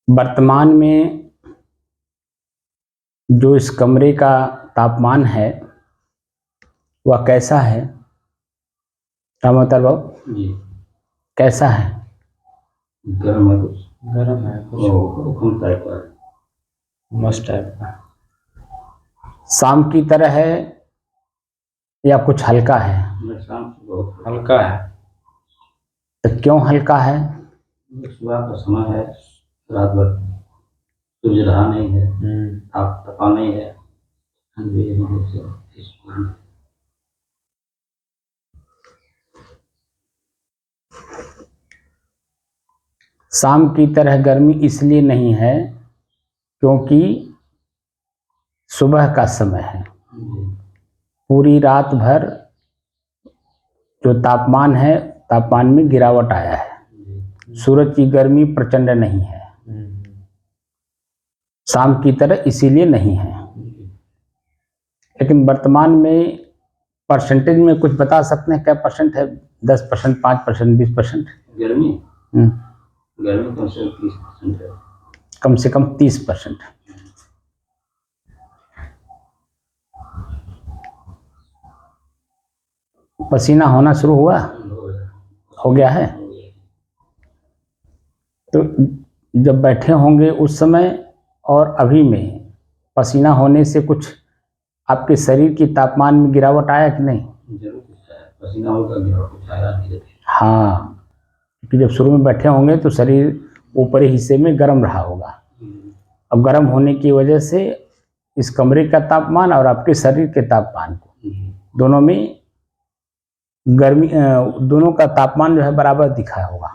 वर्तमान में जो इस कमरे का तापमान है वह कैसा है रामोतर बाबू जी? कैसा है? गर्म है कुछ। गर्म है कुछ, हुकुम टाइप का है। मस्त टाइप का। शाम की तरह है या कुछ हल्का है? शाम से बहुत हल्का है। तो क्यों हल्का है? सुबह का समय है, रात भर सूर्य रहा नहीं है, आप तपा नहीं है, ठंडी है। शाम की तरह गर्मी इसलिए नहीं है क्योंकि सुबह का समय है। पूरी रात भर जो तापमान है, तापमान में गिरावट आया है। सूरज की गर्मी प्रचंड नहीं है, शाम की तरह इसीलिए नहीं है। लेकिन वर्तमान में परसेंटेज में कुछ बता सकते हैं क्या परसेंट है? 10%, 5%, 20%? गर्मी गर्मी कम से कम 30% है। कम से कम 30%। पसीना होना शुरू हुआ, हो गया है? तो जब बैठे होंगे उस समय और अभी में पसीना होने से कुछ आपके शरीर की तापमान में गिरावट आया कि नहीं? जरूर पसीना होगा, गिरावट आया धीरे धीरे। हाँ, क्योंकि जब शुरू में बैठे होंगे तो शरीर ऊपरी हिस्से में गर्म रहा होगा। अब गर्म होने की वजह से इस कमरे का तापमान और आपके शरीर के तापमान को दोनों में गर्मी, दोनों का तापमान जो है बराबर दिखा होगा,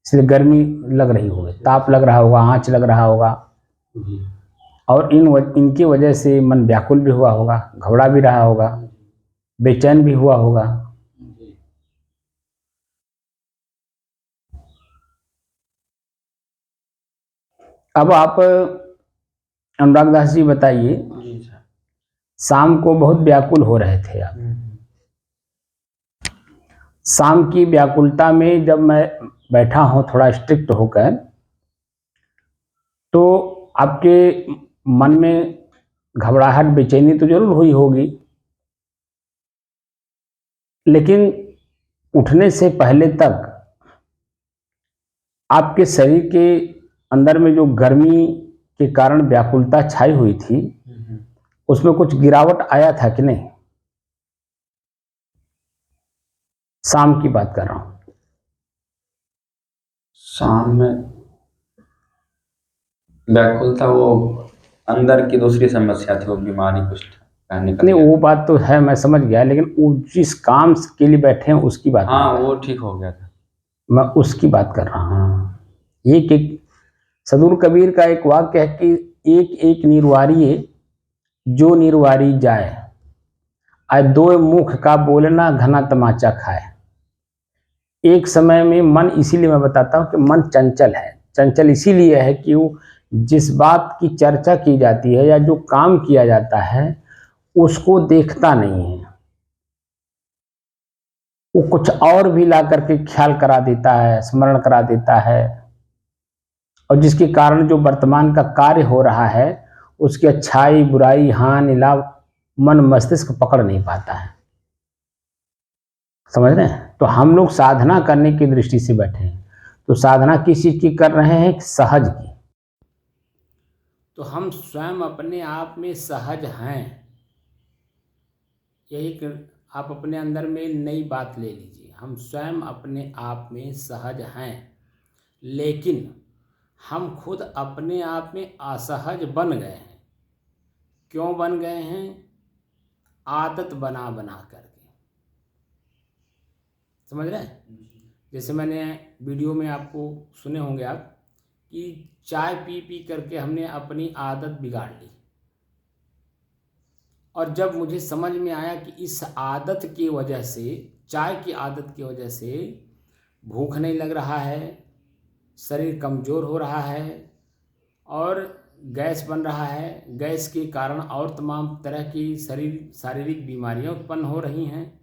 इसलिए गर्मी लग रही होगी, ताप लग रहा होगा, आँच लग रहा होगा। और इनकी वजह से मन व्याकुल भी हुआ होगा, घबरा भी रहा होगा, बेचैन भी हुआ होगा। अब आप अनुराग दास जी बताइए, शाम को बहुत व्याकुल हो रहे थे आप। शाम की व्याकुलता में जब मैं बैठा हूँ थोड़ा स्ट्रिक्ट होकर, तो आपके मन में घबराहट, बेचैनी तो जरूर हुई होगी, लेकिन उठने से पहले तक आपके शरीर के अंदर में जो गर्मी के कारण व्याकुलता छाई हुई थी, उसमें कुछ गिरावट आया था कि नहीं? शाम की बात कर रहा हूँ। शाम में व्याकुलता, वो अंदर की दूसरी समस्या थी, वो बीमारी कुछ था नहीं, वो बात तो है, मैं समझ गया, लेकिन वो जिस काम के लिए बैठे हैं उसकी बात हाँ, वो ठीक हो गया था। मैं उसकी बात कर रहा हूँ। एक सदुर कबीर का एक वाक्य है कि एक एक निर्वारिये जो निर्वारी जाए, आय दो मुख का बोलना घना तमाचा खाए। एक समय में मन, इसीलिए मैं बताता हूँ कि मन चंचल है। चंचल इसीलिए है कि वो जिस बात की चर्चा की जाती है या जो काम किया जाता है उसको देखता नहीं है, वो कुछ और भी ला करके ख्याल करा देता है, स्मरण करा देता है, और जिसके कारण जो वर्तमान का कार्य हो रहा है उसकी अच्छाई, बुराई, हानि, लाभ मन मस्तिष्क पकड़ नहीं पाता है। समझ रहे हैं? तो हम लोग साधना करने की दृष्टि से बैठे हैं, तो साधना किस चीज की कर रहे हैं? सहज की। तो हम स्वयं अपने आप में सहज हैं, यही आप अपने अंदर में नई बात ले लीजिए। हम स्वयं अपने आप में सहज हैं, लेकिन हम खुद अपने आप में असहज बन गए हैं। क्यों बन गए हैं? आदत बना बना करके। समझ रहे हैं? जैसे मैंने वीडियो में आपको सुने होंगे आप कि चाय पी पी करके हमने अपनी आदत बिगाड़ ली, और जब मुझे समझ में आया कि इस आदत की वजह से, चाय की आदत की वजह से भूख नहीं लग रहा है, शरीर कमज़ोर हो रहा है और गैस बन रहा है, गैस के कारण और तमाम तरह की शारीरिक बीमारियां उत्पन्न हो रही हैं।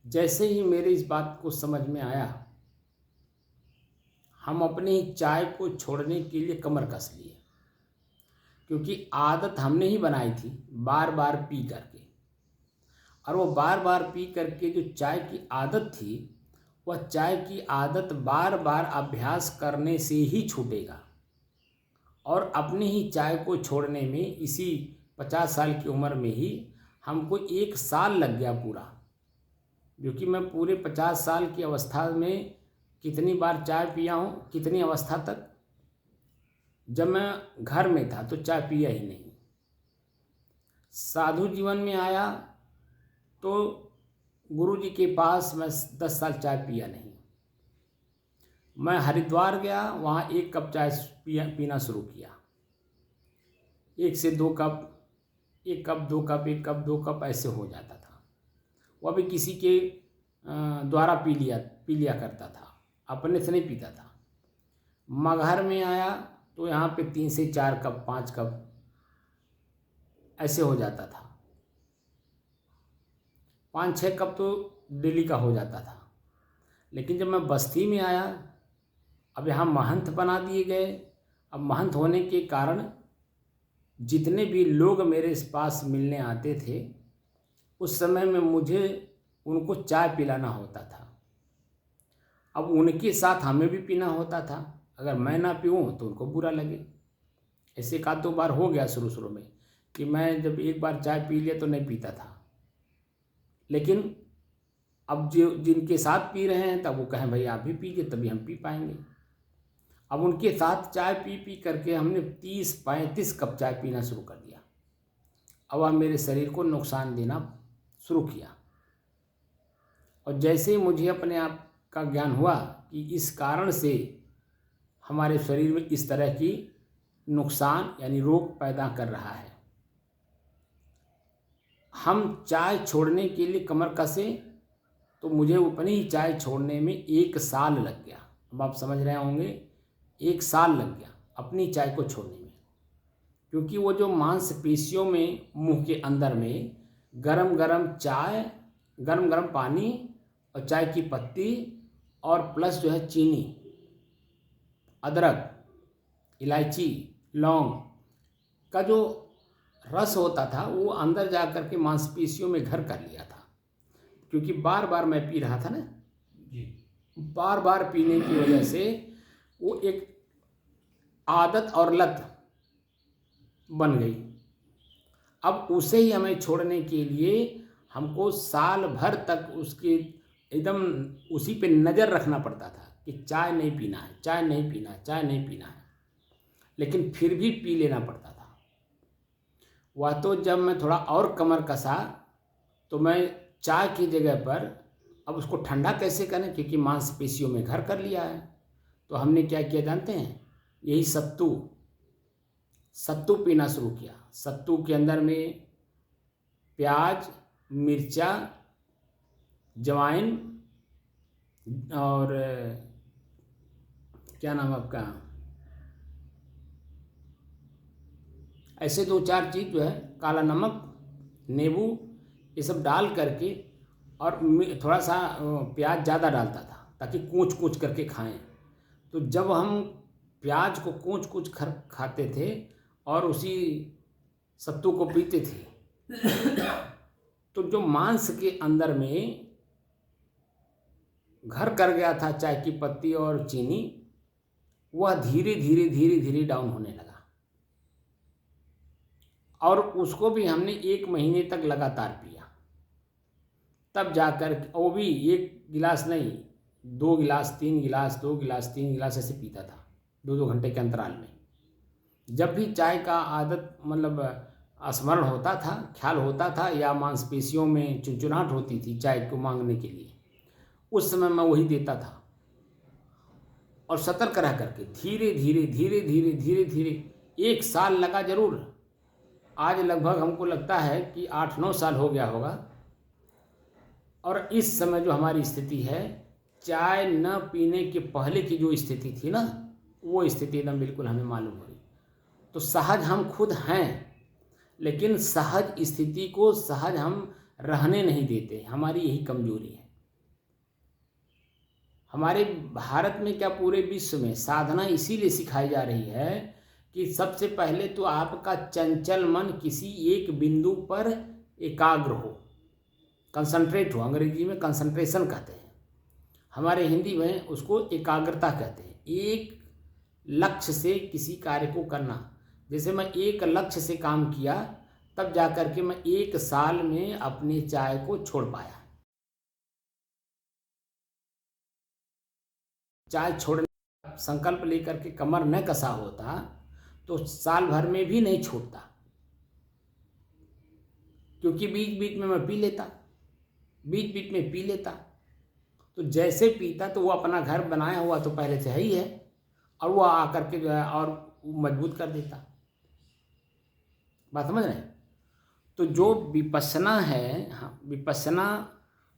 जैसे ही मेरे इस बात को समझ में आया, हम अपने ही चाय को छोड़ने के लिए कमर कस लिए, क्योंकि आदत हमने ही बनाई थी बार बार पी करके। और वो बार बार पी करके जो चाय की आदत थी, वह चाय की आदत बार बार अभ्यास करने से ही छूटेगा। और अपनी ही चाय को छोड़ने में इसी 50 साल की उम्र में ही हमको 1 साल लग गया पूरा, क्योंकि मैं पूरे 50 साल की अवस्था में कितनी बार चाय पिया हूँ, कितनी अवस्था तक। जब मैं घर में था तो चाय पिया ही नहीं। साधु जीवन में आया तो गुरु जी के पास मैं 10 साल चाय पिया नहीं। मैं हरिद्वार गया, वहाँ 1 कप चाय पीना शुरू किया। 1 से 2 cup, 1 cup 2 cup, 1 cup 2 cup ऐसे हो जाता था। वह भी किसी के द्वारा पी लिया करता था, अपने से नहीं पीता था। मगहर में आया तो यहाँ पे 3 से 4 कप, 5 कप ऐसे हो जाता था। 5-6 कप तो डेली का हो जाता था। लेकिन जब मैं बस्ती में आया, अब यहाँ महंत बना दिए गए। अब महंत होने के कारण जितने भी लोग मेरे पास मिलने आते थे, उस समय में मुझे उनको चाय पिलाना होता था। अब उनके साथ हमें भी पीना होता था। अगर मैं ना पीऊँ तो उनको बुरा लगे। ऐसे 1-2 बार हो गया शुरू में कि मैं जब एक बार चाय पी लिया तो नहीं पीता था। लेकिन अब जो जिनके साथ पी रहे हैं तब वो कहें भाई आप भी पीजिए, तभी हम पी पाएंगे। अब उनके साथ चाय पी करके हमने 30-35 कप चाय पीना शुरू कर दिया। अब वह मेरे शरीर को नुकसान देना शुरू किया। और जैसे ही मुझे अपने आप का ज्ञान हुआ कि इस कारण से हमारे शरीर में इस तरह की नुकसान यानी रोग पैदा कर रहा है, हम चाय छोड़ने के लिए कमर कसे तो मुझे अपनी ही चाय छोड़ने में 1 साल लग गया। अब आप समझ रहे होंगे, 1 साल लग गया अपनी चाय को छोड़ने में, क्योंकि वो जो मांसपेशियों में मुंह के अंदर में गरम गरम चाय, गरम गरम पानी और चाय की पत्ती और प्लस जो है चीनी, अदरक, इलायची, लौंग का जो रस होता था वो अंदर जा कर के मांसपेशियों में घर कर लिया था। क्योंकि बार बार मैं पी रहा था ना, बार बार पीने की वजह से वो एक आदत और लत बन गई। अब उसे ही हमें छोड़ने के लिए हमको साल भर तक उसके एकदम उसी पे नज़र रखना पड़ता था कि चाय नहीं पीना है, चाय नहीं पीना है, चाय नहीं पीना है। लेकिन फिर भी पी लेना पड़ता था। वह तो जब मैं थोड़ा और कमर कसा तो मैं चाय की जगह पर अब उसको ठंडा कैसे करें, क्योंकि मांसपेशियों में घर कर लिया है। तो हमने क्या किया जानते हैं, यही सत्तू पीना शुरू किया। सत्तू के अंदर में प्याज, मिर्चा, जवाइन और क्या नाम आपका, ऐसे 2-4 चीज़ जो है, काला नमक, नींबू, ये सब डाल करके, और थोड़ा सा प्याज ज़्यादा डालता था ताकि कूच करके खाएं। तो जब हम प्याज को कूच खाते थे और उसी सत्तू को पीते थे तो जो मांस के अंदर में घर कर गया था चाय की पत्ती और चीनी, वह धीरे धीरे डाउन होने लगा। और उसको भी हमने 1 महीने तक लगातार पिया। तब जाकर, वो भी 1 गिलास नहीं, 2 गिलास, 3 गिलास, 2 गिलास, 3 गिलास ऐसे पीता था 2-2 घंटे के अंतराल में। जब भी चाय का आदत मतलब स्मरण होता था, ख्याल होता था, या मांसपेशियों में चुनचुनाहट होती थी चाय को मांगने के लिए, उस समय मैं वही देता था। और सतर्क रह करके धीरे धीरे 1 साल लगा जरूर। आज लगभग हमको लगता है कि 8-9 साल हो गया होगा। और इस समय जो हमारी स्थिति है, चाय न पीने के पहले की जो स्थिति थी ना, वो स्थिति एकदम बिल्कुल हमें मालूम हो रही। तो सहज हम खुद हैं, लेकिन सहज स्थिति को सहज हम रहने नहीं देते। हमारी यही कमजोरी है। हमारे भारत में क्या पूरे विश्व में साधना इसीलिए सिखाई जा रही है कि सबसे पहले तो आपका चंचल मन किसी एक बिंदु पर एकाग्र हो, कंसंट्रेट हो। अंग्रेजी में कंसंट्रेशन कहते हैं, हमारे हिंदी में उसको एकाग्रता कहते हैं। एक लक्ष्य से किसी कार्य को करना। जैसे मैं एक लक्ष्य से काम किया, तब जाकर के मैं 1 साल में अपनी चाय को छोड़ पाया। चाय छोड़ने का संकल्प लेकर के कमर न कसा होता तो साल भर में भी नहीं छूटता, क्योंकि बीच बीच में मैं पी लेता, बीच बीच में पी लेता। तो जैसे पीता तो वो अपना घर बनाया हुआ तो पहले से है ही है, और वो आकर के जो है और मजबूत कर देता। बात समझ रहे हैं? तो जो विपश्यना है, हाँ, विपश्यना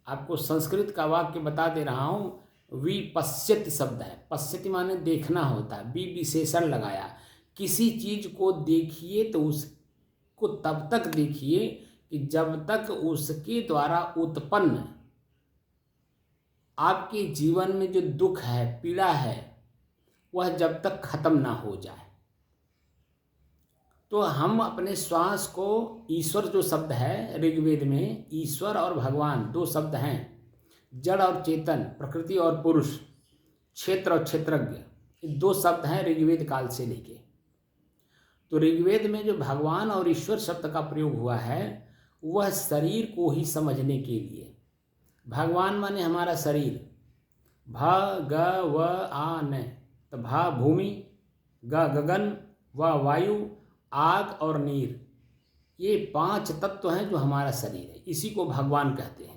आपको संस्कृत का वाक्य बता दे रहा हूँ। विपश्यति शब्द है, पश्यति माने देखना होता है, विशेषण लगाया। किसी चीज को देखिए तो उसको तब तक देखिए कि जब तक उसके द्वारा उत्पन्न आपके जीवन में जो दुख है, पीड़ा है, वह जब तक खत्म ना हो जाए। तो हम अपने श्वास को, ईश्वर जो शब्द है ऋग्वेद में, ईश्वर और भगवान 2 शब्द हैं, जड़ और चेतन, प्रकृति और पुरुष, क्षेत्र और क्षेत्रज्ञ, ये 2 शब्द हैं ऋग्वेद काल से लेके। तो ऋग्वेद में जो भगवान और ईश्वर शब्द का प्रयोग हुआ है वह शरीर को ही समझने के लिए। भगवान माने हमारा शरीर, भगवान, तो भा भूमि, गगन, व वायु, आग और नीर, ये 5 तत्व हैं जो हमारा शरीर है। इसी को भगवान कहते हैं।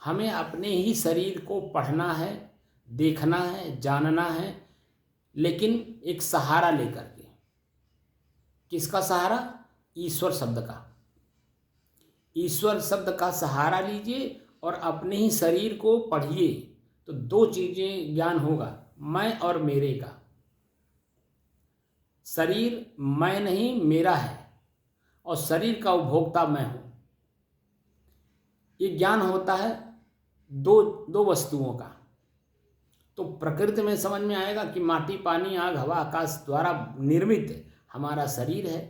हमें अपने ही शरीर को पढ़ना है, देखना है, जानना है, लेकिन एक सहारा लेकर के। किसका सहारा? ईश्वर शब्द का। ईश्वर शब्द का सहारा लीजिए और अपने ही शरीर को पढ़िए, तो 2 चीजें ज्ञान होगा, मैं और मेरे का। शरीर मैं नहीं, मेरा है, और शरीर का उपभोक्ता मैं हूं। ये ज्ञान होता है दो वस्तुओं का। तो प्रकृति में समझ में आएगा कि माटी, पानी, आग, हवा, आकाश द्वारा निर्मित हमारा शरीर है,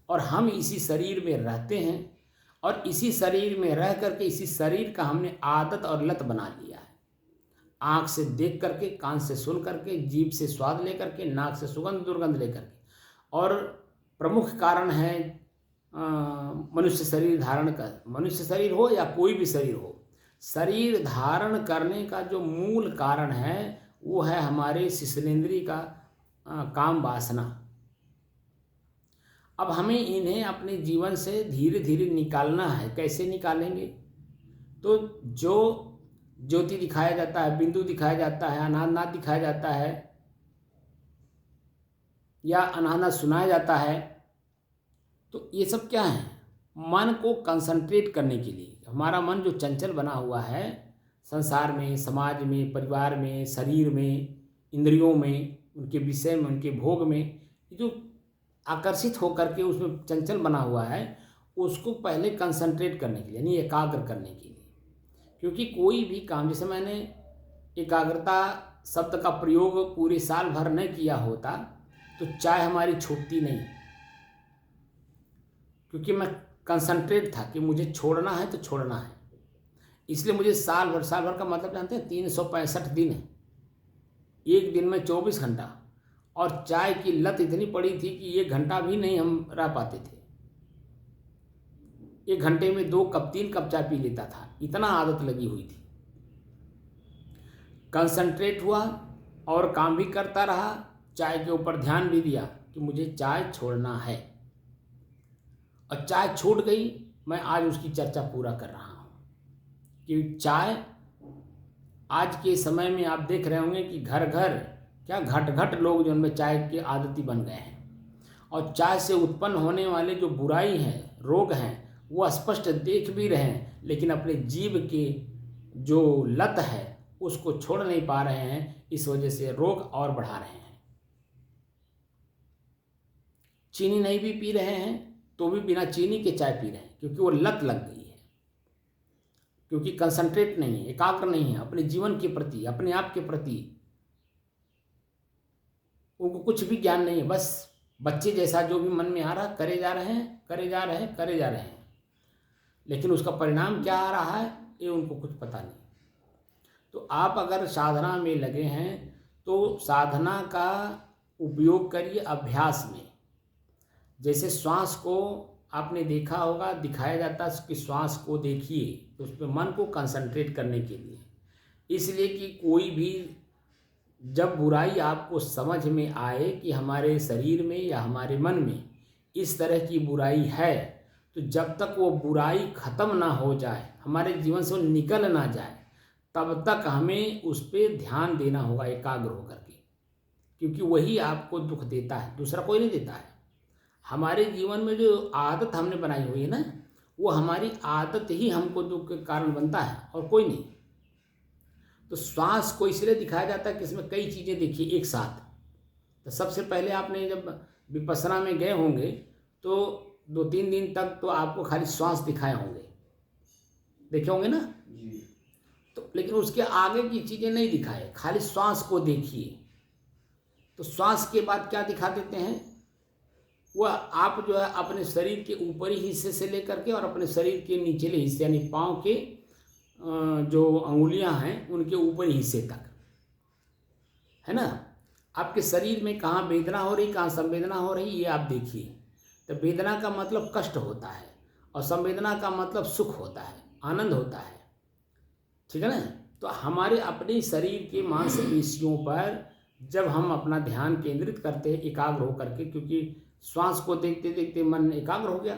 और हम इसी शरीर में रहते हैं, और इसी शरीर में रह करके इसी शरीर का हमने आदत और लत बना लिया है। आँख से देख करके, कान से सुन करके, जीभ से स्वाद लेकर के, नाक से सुगंध दुर्गंध लेकर के। और प्रमुख कारण है मनुष्य शरीर धारण का। मनुष्य शरीर हो या कोई भी शरीर हो, शरीर धारण करने का जो मूल कारण है वो है हमारे शिश्नेंद्रिय का काम वासना। अब हमें इन्हें अपने जीवन से धीरे धीरे निकालना है। कैसे निकालेंगे? तो जो ज्योति दिखाया जाता है, बिंदु दिखाया जाता है, अनाहनाद दिखाया जाता है, या अनाहनाद सुनाया जाता है, तो ये सब क्या है? मन को कंसंट्रेट करने के लिए। हमारा मन जो चंचल बना हुआ है, संसार में, समाज में, परिवार में, शरीर में, इंद्रियों में, उनके विषय में, उनके भोग में, जो आकर्षित होकर के उसमें चंचल बना हुआ है, उसको पहले कंसंट्रेट करने के लिए, यानी एकाग्र करने के लिए। क्योंकि कोई भी काम, जैसे मैंने एकाग्रता शब्द का प्रयोग पूरे साल भर न किया होता तो चाय हमारी छूटती नहीं, क्योंकि मैं कंसंट्रेट था कि मुझे छोड़ना है तो छोड़ना है। इसलिए मुझे साल भर का मतलब जानते हैं, 365 दिन है, एक दिन में 24 घंटा। और चाय की लत इतनी पड़ी थी कि 1 घंटा भी नहीं हम रह पाते थे। 1 घंटे में 2 कप 3 कप चाय पी लेता था, इतना आदत लगी हुई थी। कंसंट्रेट हुआ और काम भी करता रहा, चाय के ऊपर ध्यान भी दिया कि मुझे चाय छोड़ना है, और चाय छूट गई। मैं आज उसकी चर्चा पूरा कर रहा हूँ कि चाय आज के समय में आप देख रहे होंगे कि घर घर क्या घट घट लोग जो उनमें चाय के आदती बन गए हैं, और चाय से उत्पन्न होने वाले जो बुराई हैं, रोग हैं, वो स्पष्ट देख भी रहे हैं, लेकिन अपने जीव के जो लत है उसको छोड़ नहीं पा रहे हैं। इस वजह से रोग और बढ़ा रहे हैं। चीनी नहीं भी पी रहे हैं तो भी बिना चीनी के चाय पी रहे हैं, क्योंकि वो लत लग गई है। क्योंकि कंसंट्रेट नहीं है, एकाग्र नहीं है अपने जीवन के प्रति, अपने आप के प्रति। उनको कुछ भी ज्ञान नहीं है, बस बच्चे जैसा जो भी मन में आ रहा करे जा रहे हैं, करे जा रहे हैं, करे जा रहे हैं, लेकिन उसका परिणाम क्या आ रहा है ये उनको कुछ पता नहीं। तो आप अगर साधना में लगे हैं तो साधना का उपयोग करिए अभ्यास में। जैसे श्वास को आपने देखा होगा, दिखाया जाता है कि श्वास को देखिए, तो उस पर मन को कंसंट्रेट करने के लिए, इसलिए कि कोई भी जब बुराई आपको समझ में आए कि हमारे शरीर में या हमारे मन में इस तरह की बुराई है, तो जब तक वो बुराई खत्म ना हो जाए, हमारे जीवन से वो निकल ना जाए, तब तक हमें उस पर ध्यान देना होगा एकाग्र होकर के, क्योंकि वही आपको दुख देता है, दूसरा कोई नहीं देता है। हमारे जीवन में जो आदत हमने बनाई हुई है ना, वो हमारी आदत ही हमको दुख के कारण बनता है और कोई नहीं। तो श्वास को इसलिए दिखाया जाता है कि इसमें कई चीज़ें देखिए एक साथ। तो सबसे पहले आपने जब विपश्यना में गए होंगे तो 2-3 दिन तक तो आपको खाली श्वास दिखाए होंगे, देखे होंगे ना जी। तो लेकिन उसके आगे की चीज़ें नहीं दिखाए, खाली श्वास को देखिए। तो श्वास के बाद क्या दिखा देते हैं, वह आप जो है अपने शरीर के ऊपरी हिस्से से लेकर के और अपने शरीर के निचले हिस्से यानी पाँव के जो अंगुलियां हैं उनके ऊपरी हिस्से तक, है ना, आपके शरीर में कहाँ वेदना हो रही, कहाँ संवेदना हो रही, ये आप देखिए। तो वेदना का मतलब कष्ट होता है और संवेदना का मतलब सुख होता है, आनंद होता है, ठीक है ना। तो हमारे अपने शरीर के मांसपेशियों पर जब हम अपना ध्यान केंद्रित करते हैं एकाग्र होकर के, क्योंकि श्वास को देखते देखते मन एकाग्र हो गया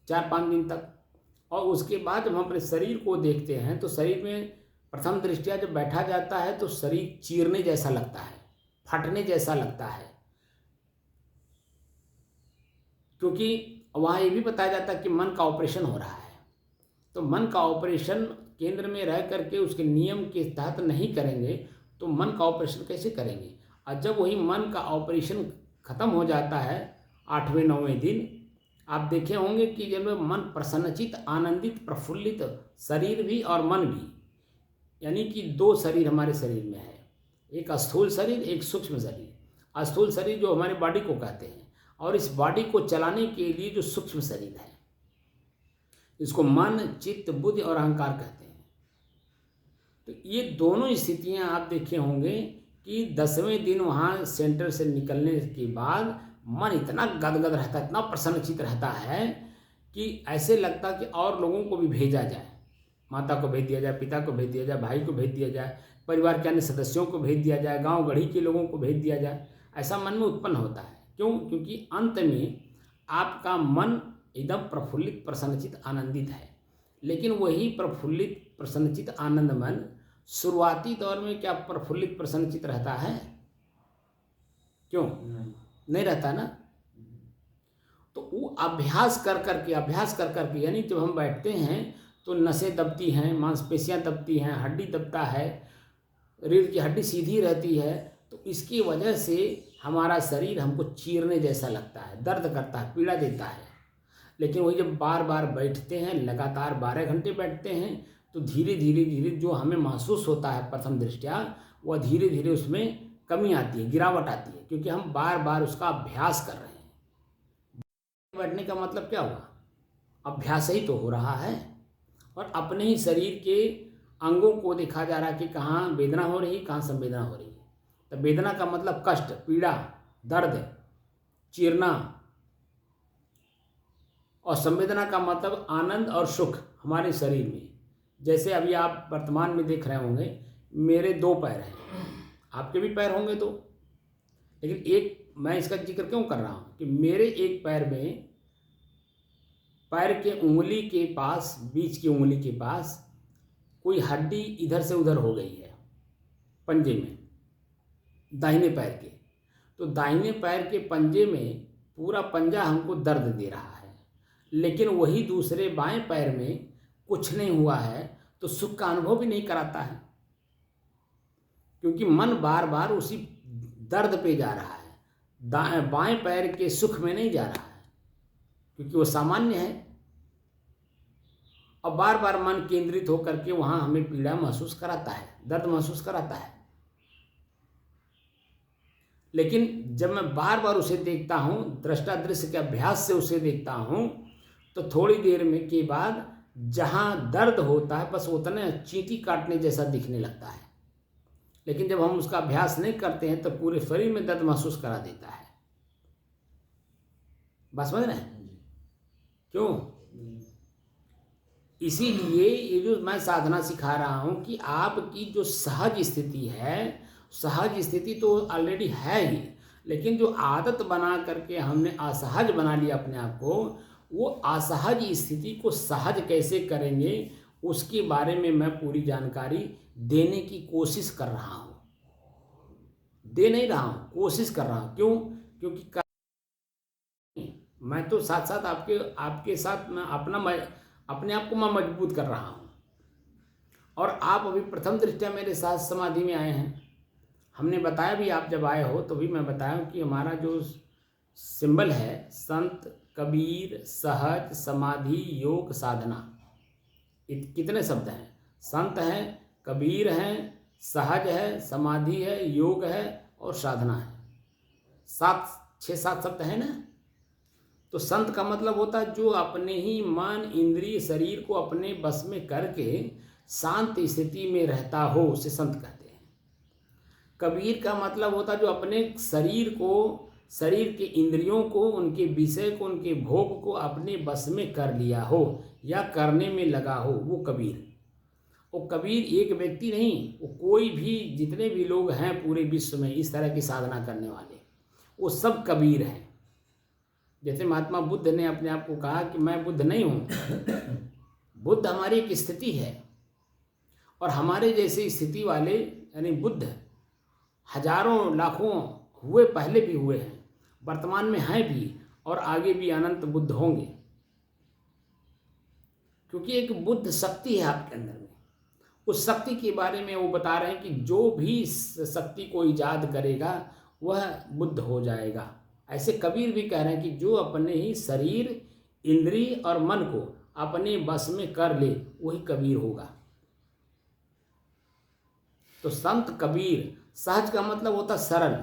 4-5 दिन तक, और उसके बाद जब हम अपने शरीर को देखते हैं तो शरीर में प्रथम दृष्टिया जब बैठा जाता है तो शरीर चीरने जैसा लगता है, फटने जैसा लगता है, क्योंकि वहाँ ये भी बताया जाता है कि मन का ऑपरेशन हो रहा है। तो मन का ऑपरेशन केंद्र में रह करके उसके नियम के तहत नहीं करेंगे तो मन का ऑपरेशन कैसे करेंगे। और जब वही मन का ऑपरेशन खत्म हो जाता है 8वें-9वें दिन, आप देखे होंगे कि जब मन प्रसन्नचित, आनंदित, प्रफुल्लित, शरीर भी और मन भी, यानी कि 2 शरीर हमारे शरीर में है, एक स्थूल शरीर, एक सूक्ष्म शरीर। स्थूल शरीर जो हमारे बॉडी को कहते हैं, और इस बॉडी को चलाने के लिए जो सूक्ष्म शरीर है, इसको मन, चित्त, बुद्धि और अहंकार कहते हैं। तो ये दोनों स्थितियां आप देखे होंगे कि 10वें दिन वहाँ सेंटर से निकलने के बाद मन इतना गदगद रहता है, इतना प्रसन्नचित रहता है कि ऐसे लगता कि और लोगों को भी भेजा जाए, माता को भेज दिया जाए, पिता को भेज दिया जाए, भाई को भेज दिया जाए, परिवार के अन्य सदस्यों को भेज दिया जाए, गांव गढ़ी के लोगों को भेज दिया जाए, ऐसा मन में उत्पन्न होता है। क्यों? क्योंकि अंत में आपका मन एकदम प्रफुल्लित, प्रसन्नचित, आनंदित है। लेकिन वही प्रफुल्लित, प्रसन्नचित, आनंद मन शुरुआती दौर में क्या प्रफुल्लित, प्रसन्नचित रहता है? क्यों नहीं रहता ना? तो वो अभ्यास कर करके यानी जब हम बैठते हैं तो नसें दबती हैं, मांसपेशियां दबती हैं, हड्डी दबता है, रीढ़ की हड्डी सीधी रहती है, तो इसकी वजह से हमारा शरीर हमको चीरने जैसा लगता है, दर्द करता है, पीड़ा देता है। लेकिन वही जब बार बार बैठते हैं, लगातार 12 घंटे बैठते हैं, तो धीरे धीरे जो हमें महसूस होता है प्रथम दृष्टया, वह धीरे धीरे उसमें कमी आती है, गिरावट आती है, क्योंकि हम बार बार उसका अभ्यास कर रहे हैं। बैठने का मतलब क्या हुआ? अभ्यास ही तो हो रहा है, और अपने ही शरीर के अंगों को देखा जा रहा है कि कहाँ वेदना हो रही है, कहाँ संवेदना हो रही है। तो वेदना का मतलब कष्ट, पीड़ा, दर्द, चीरना, और संवेदना का मतलब आनंद और सुख हमारे शरीर में। जैसे अभी आप वर्तमान में देख रहे होंगे मेरे 2 पैर हैं, आपके भी पैर होंगे तो, लेकिन एक, मैं इसका जिक्र क्यों कर रहा हूँ कि मेरे एक पैर में, पैर के उंगली के पास, बीच की उंगली के पास कोई हड्डी इधर से उधर हो गई है पंजे में, दाहिने पैर के। तो दाहिने पैर के पंजे में पूरा पंजा हमको दर्द दे रहा है, लेकिन वही दूसरे बाएं पैर में कुछ नहीं हुआ है तो सुख का अनुभव भी नहीं कराता है, क्योंकि मन बार बार उसी दर्द पे जा रहा है, बाएं पैर के सुख में नहीं जा रहा है, क्योंकि वो सामान्य है। और बार बार मन केंद्रित होकर के वहाँ हमें पीड़ा महसूस कराता है, दर्द महसूस कराता है। लेकिन जब मैं बार बार उसे देखता हूँ, दृष्टा दृश्य के अभ्यास से उसे देखता हूँ, तो थोड़ी देर में के बाद जहाँ दर्द होता है बस उतना चींटी काटने जैसा दिखने लगता है। लेकिन जब हम उसका अभ्यास नहीं करते हैं तो पूरे शरीर में दर्द महसूस करा देता है। बात समझ रहे हैं? क्यों? इसीलिए ये जो मैं साधना सिखा रहा हूँ कि आपकी जो सहज स्थिति है, सहज स्थिति तो ऑलरेडी है ही, लेकिन जो आदत बना करके हमने असहज बना लिया अपने आप को, वो असहज स्थिति को सहज कैसे करेंगे उसके बारे में मैं पूरी जानकारी देने की कोशिश कर रहा हूँ। दे नहीं रहा हूँ, कोशिश कर रहा हूँ। क्यों? क्योंकि मैं तो साथ साथ आपके साथ मैं अपने आप को मैं मजबूत कर रहा हूँ। और आप अभी प्रथम दृष्टया मेरे साथ समाधि में आए हैं। हमने बताया भी, आप जब आए हो तो भी मैं बताया कि हमारा जो सिंबल है संत, कबीर, सहज, समाधि, योग, साधना, कितने शब्द हैं? संत हैं, कबीर हैं, सहज है, समाधि है, योग है और साधना है। 6-7 शब्द है ना। तो संत का मतलब होता है जो अपने ही मन, इंद्रिय, शरीर को अपने बस में करके शांत स्थिति में रहता हो, उसे संत कहते हैं। कबीर का मतलब होता है जो अपने शरीर को, शरीर के इंद्रियों को, उनके विषय को, उनके भोग को अपने बस में कर लिया हो या करने में लगा हो, वो कबीर। वो कबीर एक व्यक्ति नहीं, वो कोई भी, जितने भी लोग हैं पूरे विश्व में इस तरह की साधना करने वाले, वो सब कबीर हैं। जैसे महात्मा बुद्ध ने अपने आप को कहा कि मैं बुद्ध नहीं हूँ। बुद्ध हमारी एक स्थिति है, और हमारे जैसे स्थिति वाले यानी बुद्ध हजारों लाखों हुए, पहले भी हुए हैं, वर्तमान में हैं भी, और आगे भी अनंत बुद्ध होंगे। क्योंकि एक बुद्ध शक्ति है आपके अंदर में। उस शक्ति के बारे में वो बता रहे हैं कि जो भी शक्ति को ईजाद करेगा वह बुद्ध हो जाएगा। ऐसे कबीर भी कह रहे हैं कि जो अपने ही शरीर, इंद्रिय और मन को अपने बस में कर ले वही कबीर होगा। तो संत, कबीर। सहज का मतलब होता सरल।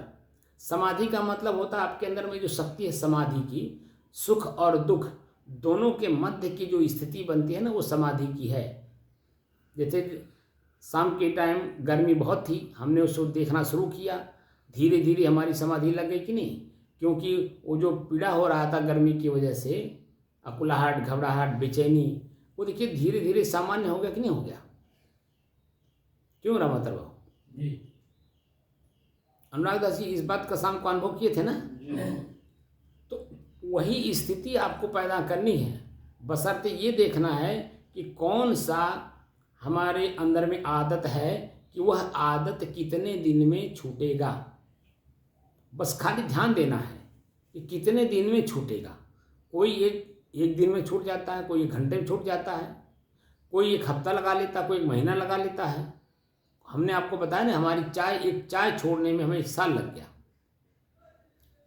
समाधि का मतलब होता आपके अंदर में जो शक्ति है समाधि की, सुख और दुख दोनों के मध्य की जो स्थिति बनती है ना, वो समाधि की है। जैसे शाम के टाइम गर्मी बहुत थी, हमने उसको देखना शुरू किया, धीरे धीरे हमारी समाधि लग गई कि नहीं? क्योंकि वो जो पीड़ा हो रहा था गर्मी की वजह से, अकुलाहट, घबराहट, बेचैनी, वो देखिए धीरे धीरे सामान्य हो गया कि नहीं हो गया? क्यों रामातर बाबू जी? अनुराग दास जी इस बात का शाम को अनुभव किए थे ना। तो वही स्थिति आपको पैदा करनी है, बशर्ते ये देखना है कि कौन सा हमारे अंदर में आदत है कि वह आदत कितने दिन में छूटेगा। बस खाली ध्यान देना है कि कितने दिन में छूटेगा। कोई एक दिन में छूट जाता है, कोई 1 घंटे में छूट जाता है, कोई 1 हफ्ता लगा लेता है, कोई 1 महीना लगा लेता है। हमने आपको बताया ना, हमारी एक चाय छोड़ने में हमें 1 साल लग गया,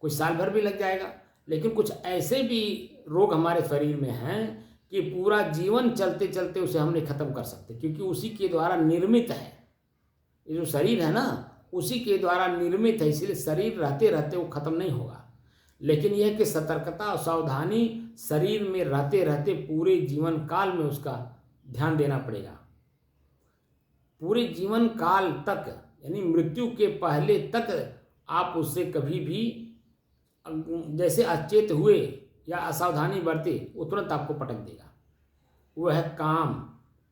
कोई साल भर भी लग जाएगा। लेकिन कुछ ऐसे भी रोग हमारे शरीर में हैं कि पूरा जीवन चलते चलते उसे हम नहीं खत्म कर सकते, क्योंकि उसी के द्वारा निर्मित है। ये जो शरीर है ना, उसी के द्वारा निर्मित है, इसलिए शरीर रहते रहते वो खत्म नहीं होगा। लेकिन यह कि सतर्कता और सावधानी शरीर में रहते रहते पूरे जीवन काल में उसका ध्यान देना पड़ेगा। पूरे जीवन काल तक, यानी मृत्यु के पहले तक आप उससे कभी भी जैसे अचेत हुए या असावधानी बरते, वो तुरंत आपको पटक देगा। वो है काम,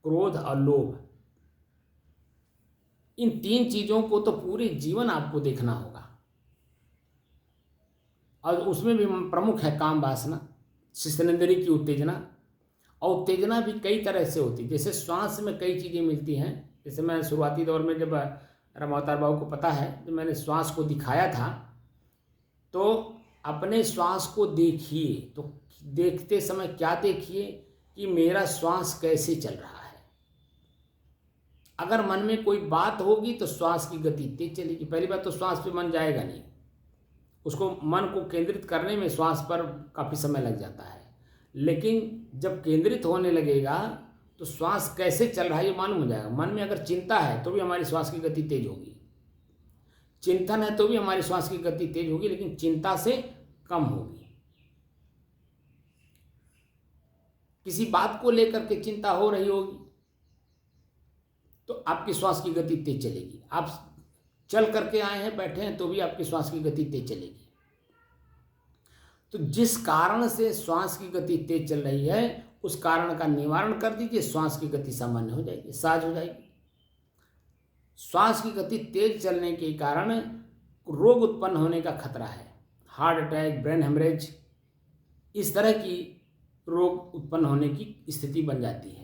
क्रोध और लोभ। इन 3 चीज़ों को तो पूरे जीवन आपको देखना होगा। और उसमें भी प्रमुख है काम वासना, शिष्टनेंद्रिय की उत्तेजना। और उत्तेजना भी कई तरह से होती है। जैसे श्वास में कई चीज़ें मिलती हैं। जैसे मैं शुरुआती दौर में, जब रामावतार बाबू को पता है, जब मैंने श्वास को दिखाया था, तो अपने श्वास को देखिए। तो देखते समय क्या देखिए कि मेरा श्वास कैसे चल रहा है। अगर मन में कोई बात होगी तो श्वास की गति तेज चलेगी। पहली बात तो श्वास पे मन जाएगा नहीं, उसको मन को केंद्रित करने में श्वास पर काफ़ी समय लग जाता है। लेकिन जब केंद्रित होने लगेगा तो श्वास कैसे चल रहा है ये मालूम हो जाएगा। मन में अगर चिंता है तो भी हमारी श्वास की गति तेज होगी, चिंतन है तो भी हमारी श्वास की गति तेज होगी, लेकिन चिंता से कम होगी। किसी बात को लेकर के चिंता हो रही होगी तो आपकी श्वास की गति तेज चलेगी। आप चल करके आए हैं, बैठे हैं, तो भी आपकी श्वास की गति तेज चलेगी। तो जिस कारण से श्वास की गति तेज चल रही है उस कारण का निवारण कर दीजिए, श्वास की गति सामान्य हो जाएगी, सहज हो जाएगी। श्वास की गति तेज चलने के कारण रोग उत्पन्न होने का खतरा है, हार्ट अटैक, ब्रेन हेमरेज, इस तरह की रोग उत्पन्न होने की स्थिति बन जाती है।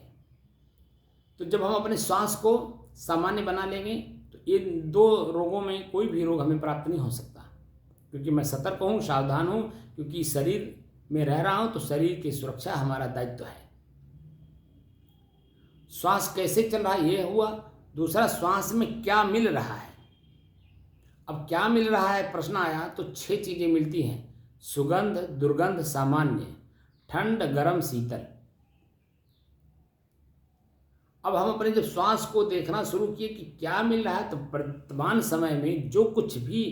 तो जब हम अपने श्वास को सामान्य बना लेंगे तो ये दो रोगों में कोई भी रोग हमें प्राप्त नहीं हो सकता, क्योंकि मैं सतर्क हूँ, सावधान हूँ, क्योंकि शरीर में रह रहा हूँ तो शरीर की सुरक्षा हमारा दायित्व है। श्वास कैसे चल रहा है ये हुआ। दूसरा, श्वास में क्या मिल रहा है। अब क्या मिल रहा है प्रश्न आया तो 6 चीजें मिलती हैं: सुगंध, दुर्गंध, सामान्य, ठंड, गर्म, शीतल। अब हम अपने जब श्वास को देखना शुरू किए कि क्या मिल रहा है, तो वर्तमान समय में जो कुछ भी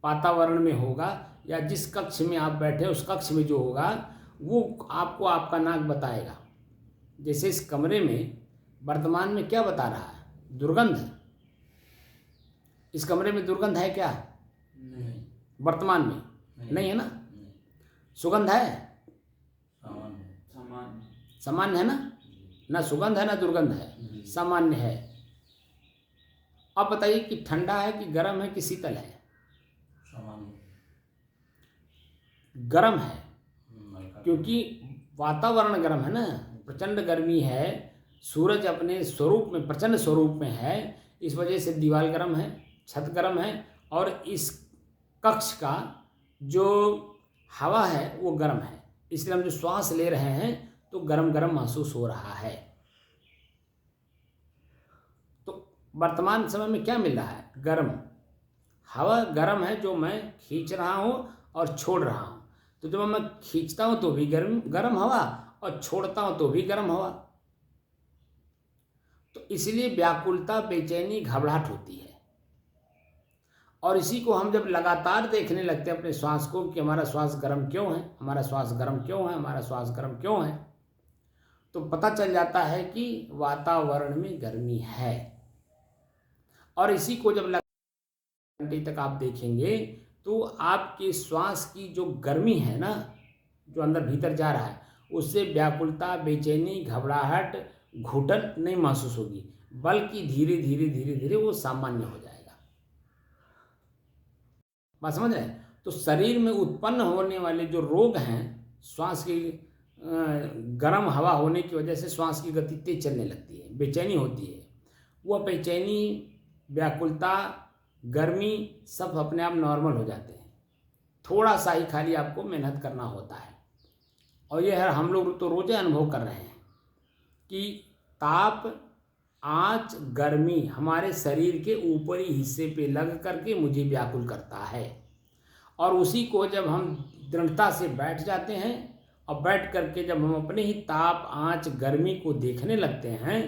वातावरण में होगा या जिस कक्ष में आप बैठे उस कक्ष में जो होगा वो आपको आपका नाक बताएगा। जैसे इस कमरे में वर्तमान में क्या बता रहा है? दुर्गंध। इस कमरे में दुर्गंध है क्या? नहीं। वर्तमान में नहीं है ना? सुगंध है? सामान्य है ना सुगंध है ना दुर्गंध है, सामान्य है। अब बताइए कि ठंडा है कि गर्म है कि शीतल है? गर्म है, क्योंकि वातावरण गर्म है ना, प्रचंड गर्मी है, सूरज अपने स्वरूप में, प्रचंड स्वरूप में है, इस वजह से दीवार गर्म है, छत गर्म है, और इस कक्ष का जो हवा है वो गर्म है। इसलिए हम जो श्वास ले रहे हैं तो गर्म गर्म महसूस हो रहा है। तो वर्तमान समय में क्या मिल रहा है? गर्म हवा, गर्म है जो मैं खींच रहा हूँ और छोड़ रहा हूँ। तो जब मैं खींचता हूँ तो भी गर्म हवा और छोड़ता हूँ तो भी गर्म हवा। तो इसलिए व्याकुलता, बेचैनी, घबराहट होती है। और इसी को हम जब लगातार देखने लगते हैं अपने श्वास को कि हमारा श्वास गर्म क्यों है, हमारा श्वास गर्म क्यों है, हमारा श्वास गर्म क्यों है, तो पता चल जाता है कि वातावरण में गर्मी है। और इसी को जब घंटे तक आप देखेंगे तो आपके श्वास की जो गर्मी है ना, जो अंदर भीतर जा रहा है, उससे व्याकुलता, बेचैनी, घबराहट, घुटन नहीं महसूस होगी, बल्कि धीरे धीरे धीरे धीरे वो सामान्य हो जाएगा। बात समझ रहे हैं? तो शरीर में उत्पन्न होने वाले जो रोग हैं, श्वास की गर्म हवा होने की वजह से श्वास की गति तेज चलने लगती है, बेचैनी होती है, वह बेचैनी, व्याकुलता, गर्मी सब अपने आप नॉर्मल हो जाते हैं। थोड़ा सा ही खाली आपको मेहनत करना होता है। और यह हम लोग तो रोज़ अनुभव कर रहे हैं कि ताप, आँच, गर्मी हमारे शरीर के ऊपरी हिस्से पे लग करके मुझे व्याकुल करता है। और उसी को जब हम दृढ़ता से बैठ जाते हैं और बैठ करके जब हम अपने ही ताप, आँच, गर्मी को देखने लगते हैं,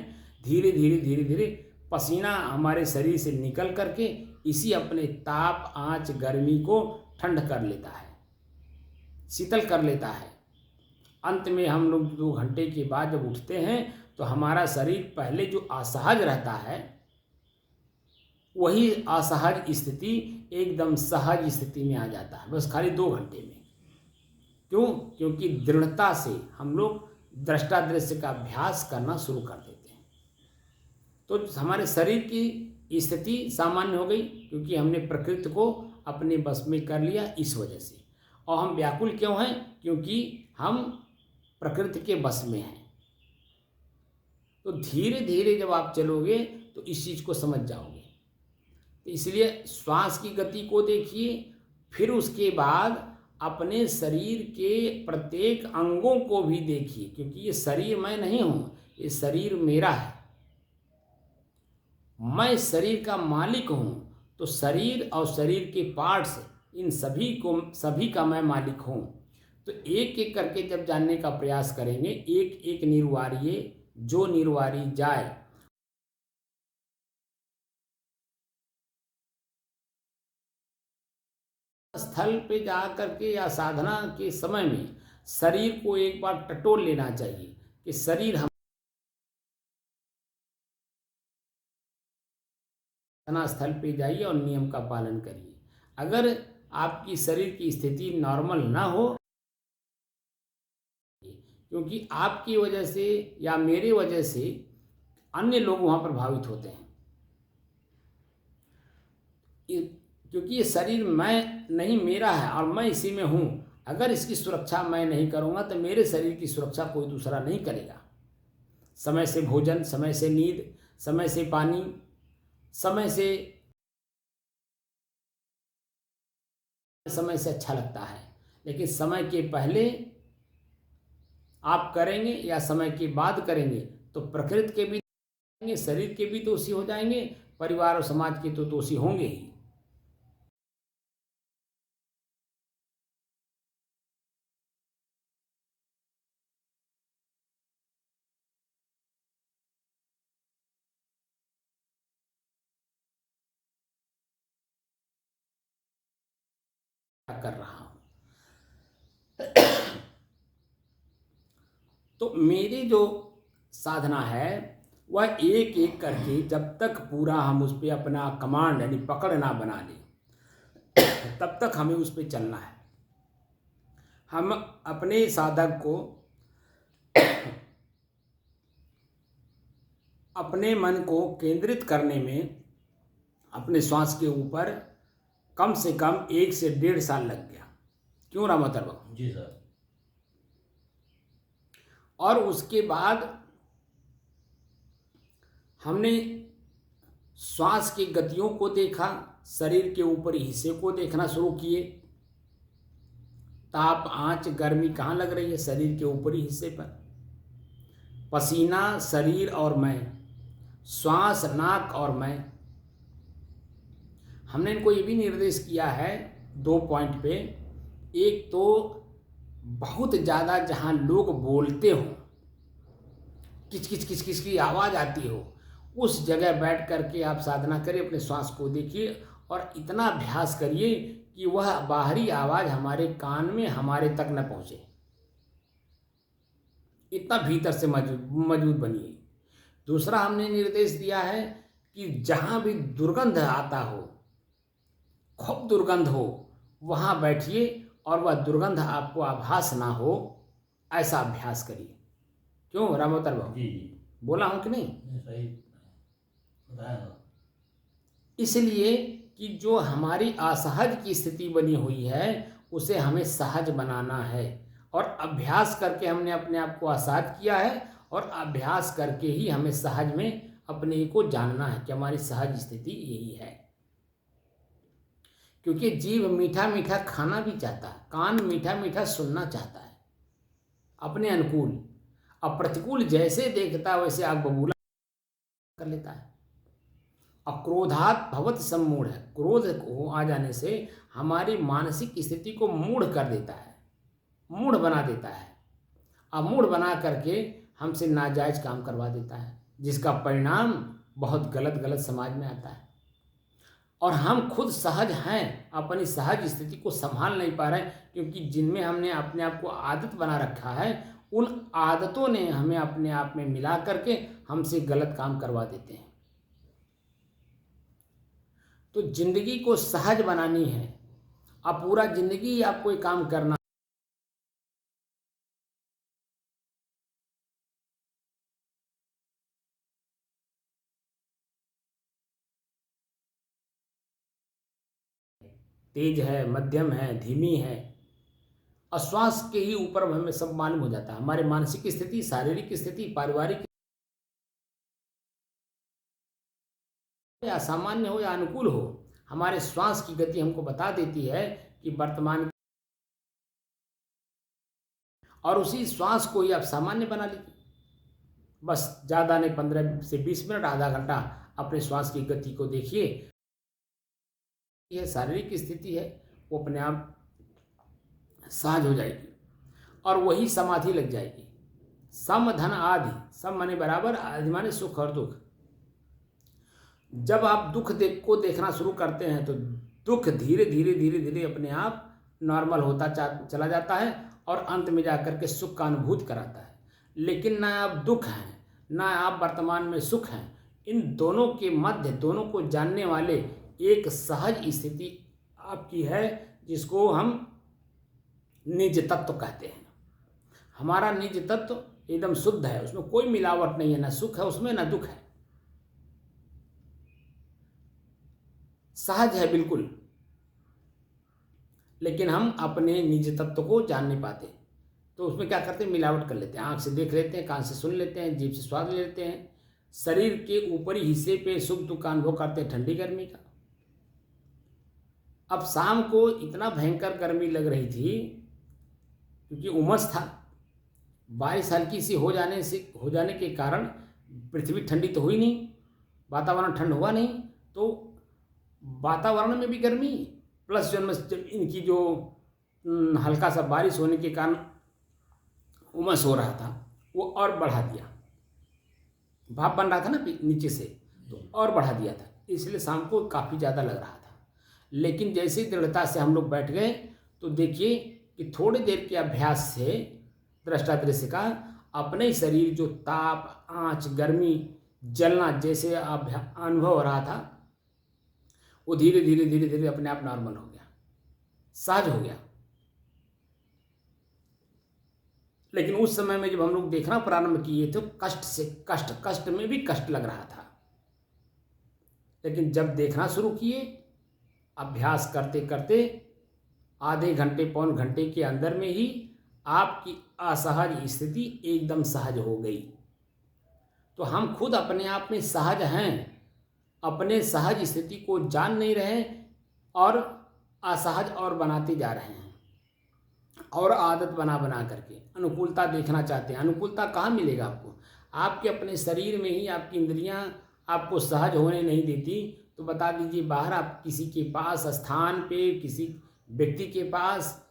धीरे धीरे धीरे धीरे पसीना हमारे शरीर से निकल करके इसी अपने ताप, आँच, गर्मी को ठंड कर लेता है, शीतल कर लेता है। अंत में हम लोग 2 घंटे के बाद जब उठते हैं तो हमारा शरीर पहले जो असहज रहता है वही असहज स्थिति एकदम सहज स्थिति में आ जाता है, बस खाली 2 घंटे में। क्यों? क्योंकि दृढ़ता से हम लोग दृष्टादृश्य का अभ्यास करना शुरू कर देते हैं। तो हमारे शरीर की स्थिति सामान्य हो गई, क्योंकि हमने प्रकृति को अपने बस में कर लिया इस वजह से। और हम व्याकुल क्यों हैं? क्योंकि हम प्रकृति के बस में हैं। तो धीरे धीरे जब आप चलोगे तो इस चीज़ को समझ जाओगे। तो इसलिए श्वास की गति को देखिए, फिर उसके बाद अपने शरीर के प्रत्येक अंगों को भी देखिए, क्योंकि ये शरीर मैं नहीं हूँ, ये शरीर मेरा है, मैं शरीर का मालिक हूँ। तो शरीर और शरीर के पार्ट्स, इन सभी का मैं मालिक हूँ। तो एक एक करके जब जानने का प्रयास करेंगे, एक एक निर्वार्य जो निर्वारी जाए। स्थल पे जा करके या साधना के समय में शरीर को एक बार टटोल लेना चाहिए कि शरीर हम साधना स्थल पे जाइए और नियम का पालन करिए। अगर आपकी शरीर की स्थिति नॉर्मल ना हो, क्योंकि आपकी वजह से या मेरे वजह से अन्य लोग वहाँ प्रभावित होते हैं। क्योंकि ये शरीर मैं नहीं, मेरा है और मैं इसी में हूँ। अगर इसकी सुरक्षा मैं नहीं करूँगा तो मेरे शरीर की सुरक्षा कोई दूसरा नहीं करेगा। समय से भोजन, समय से नींद, समय से पानी, समय से अच्छा लगता है, लेकिन समय के पहले आप करेंगे या समय के बाद करेंगे तो प्रकृति के भी, शरीर के भी दोषी हो जाएंगे, परिवार और समाज के तो दोषी होंगे ही। कर रहा हूं तो मेरी जो साधना है वह एक एक करके जब तक पूरा हम उस पर अपना कमांड यानी पकड़ ना बना लें तब तक हमें उस पर चलना है। हम अपने साधक को अपने मन को केंद्रित करने में अपने श्वास के ऊपर कम से कम 1 से 1.5 साल लग गया। क्यों रामोतर बाबू? जी सर। और उसके बाद हमने श्वास की गतियों को देखा, शरीर के ऊपरी हिस्से को देखना शुरू किए। ताप, आंच, गर्मी कहाँ लग रही है? शरीर के ऊपरी हिस्से पर। पसीना, शरीर और मैं, श्वास, नाक और मैं। हमने इनको ये भी निर्देश किया है 2 पॉइंट पे। एक तो बहुत ज़्यादा जहाँ लोग बोलते हो, किच किच किच किच की आवाज़ आती हो, उस जगह बैठ करके आप साधना करें, अपने श्वास को देखिए और इतना अभ्यास करिए कि वह बाहरी आवाज़ हमारे कान में हमारे तक न पहुँचे। इतना भीतर से मजबूत बनिए। दूसरा हमने निर्देश दिया है कि जहाँ भी दुर्गंध आता हो, खूब दुर्गंध हो, वहाँ बैठिए और वह दुर्गंध आपको आभास ना हो, ऐसा अभ्यास करिए। क्यों रामोतर बाबू? जी जी, बोला हूँ कि नहीं? सही बताया। इसलिए कि जो हमारी असहज की स्थिति बनी हुई है उसे हमें सहज बनाना है, और अभ्यास करके हमने अपने आप को असहज किया है, और अभ्यास करके ही हमें सहज में अपने को जानना है कि हमारी सहज स्थिति यही है। क्योंकि जीव मीठा मीठा खाना भी चाहता है, कान मीठा मीठा सुनना चाहता है अपने अनुकूल। अब प्रतिकूल जैसे देखता है वैसे आग बबूला कर लेता है। अक्रोधात भवत सम्मूढ़ है, क्रोध को आ जाने से हमारी मानसिक स्थिति को मूढ़ कर देता है, मूढ़ बना देता है। अब मूढ़ बना करके हमसे नाजायज काम करवा देता है, जिसका परिणाम बहुत गलत गलत समाज में आता है। और हम खुद सहज हैं, अपनी सहज स्थिति को संभाल नहीं पा रहे हैं, क्योंकि जिनमें हमने अपने आप को आदत बना रखा है, उन आदतों ने हमें अपने आप में मिला करके हमसे गलत काम करवा देते हैं। तो जिंदगी को सहज बनानी है। अब पूरा जिंदगी आपको ये काम करना, तेज है, मध्यम है, धीमी है, और श्वास के ही ऊपर हमें सब मालूम हो जाता है। हमारे मानसिक स्थिति, शारीरिक स्थिति, पारिवारिक या सामान्य हो या अनुकूल हो, हमारे श्वास की गति हमको बता देती है कि वर्तमान, और उसी श्वास को ही आप सामान्य बना लीजिए। बस ज़्यादा नहीं, 15 से 20 मिनट, आधा घंटा अपने श्वास की गति को देखिए। यह शारीरिक स्थिति है, वो अपने आप सहज हो जाएगी और वही समाधि लग जाएगी। सम धन आदि, सम माने बराबर, आदि माने सुख और दुख। जब आप दुख को देखना शुरू करते हैं तो दुख धीरे धीरे धीरे धीरे अपने आप नॉर्मल होता चला जाता है और अंत में जाकर के सुख का अनुभूति कराता है। लेकिन ना आप दुख हैं ना आप वर्तमान में सुख हैं, इन दोनों के मध्य, दोनों को जानने वाले एक सहज स्थिति आपकी है, जिसको हम निज तत्व कहते हैं। हमारा निज तत्व एकदम शुद्ध है, उसमें कोई मिलावट नहीं है, ना सुख है उसमें ना दुख है, सहज है बिल्कुल। लेकिन हम अपने निज तत्व को जान नहीं पाते, तो उसमें क्या करते हैं, मिलावट कर लेते हैं। आंख से देख लेते हैं, कान से सुन लेते हैं, जीभ से स्वाद ले लेते हैं, शरीर के ऊपरी हिस्से पे सुख दुख का अनुभव करते हैं, ठंडी गर्मी का। अब शाम को इतना भयंकर गर्मी लग रही थी क्योंकि उमस था, बारिश हल्की सी हो जाने के कारण पृथ्वी ठंडी तो हुई नहीं, वातावरण ठंड हुआ नहीं, तो वातावरण में भी गर्मी प्लस जब इनकी जो हल्का सा बारिश होने के कारण उमस हो रहा था, वो और बढ़ा दिया। भाप बन रहा था ना नीचे से, तो और बढ़ा दिया था, इसलिए शाम को काफ़ी ज़्यादा लग रहा था। लेकिन जैसे ही दृढ़ता से हम लोग बैठ गए तो देखिए कि थोड़ी देर के अभ्यास से दृष्टादृश्य का अपने शरीर जो ताप, आँच, गर्मी, जलना जैसे अनुभव हो रहा था, वो धीरे धीरे धीरे धीरे अपने आप नॉर्मल हो गया, सहज हो गया। लेकिन उस समय में जब हम लोग देखना प्रारंभ किए तो कष्ट में भी कष्ट लग रहा था। लेकिन जब देखना शुरू किए, अभ्यास करते करते आधे घंटे पौन घंटे के अंदर में ही आपकी असहज स्थिति एकदम सहज हो गई। तो हम खुद अपने आप में सहज हैं, अपने सहज स्थिति को जान नहीं रहे और असहज और बनाते जा रहे हैं, और आदत बना करके अनुकूलता देखना चाहते हैं। अनुकूलता कहाँ मिलेगा आपको? आपके अपने शरीर में ही आपकी इंद्रियां आपको सहज होने नहीं देती, तो बता दीजिए बाहर आप किसी के पास, स्थान पे, किसी व्यक्ति के पास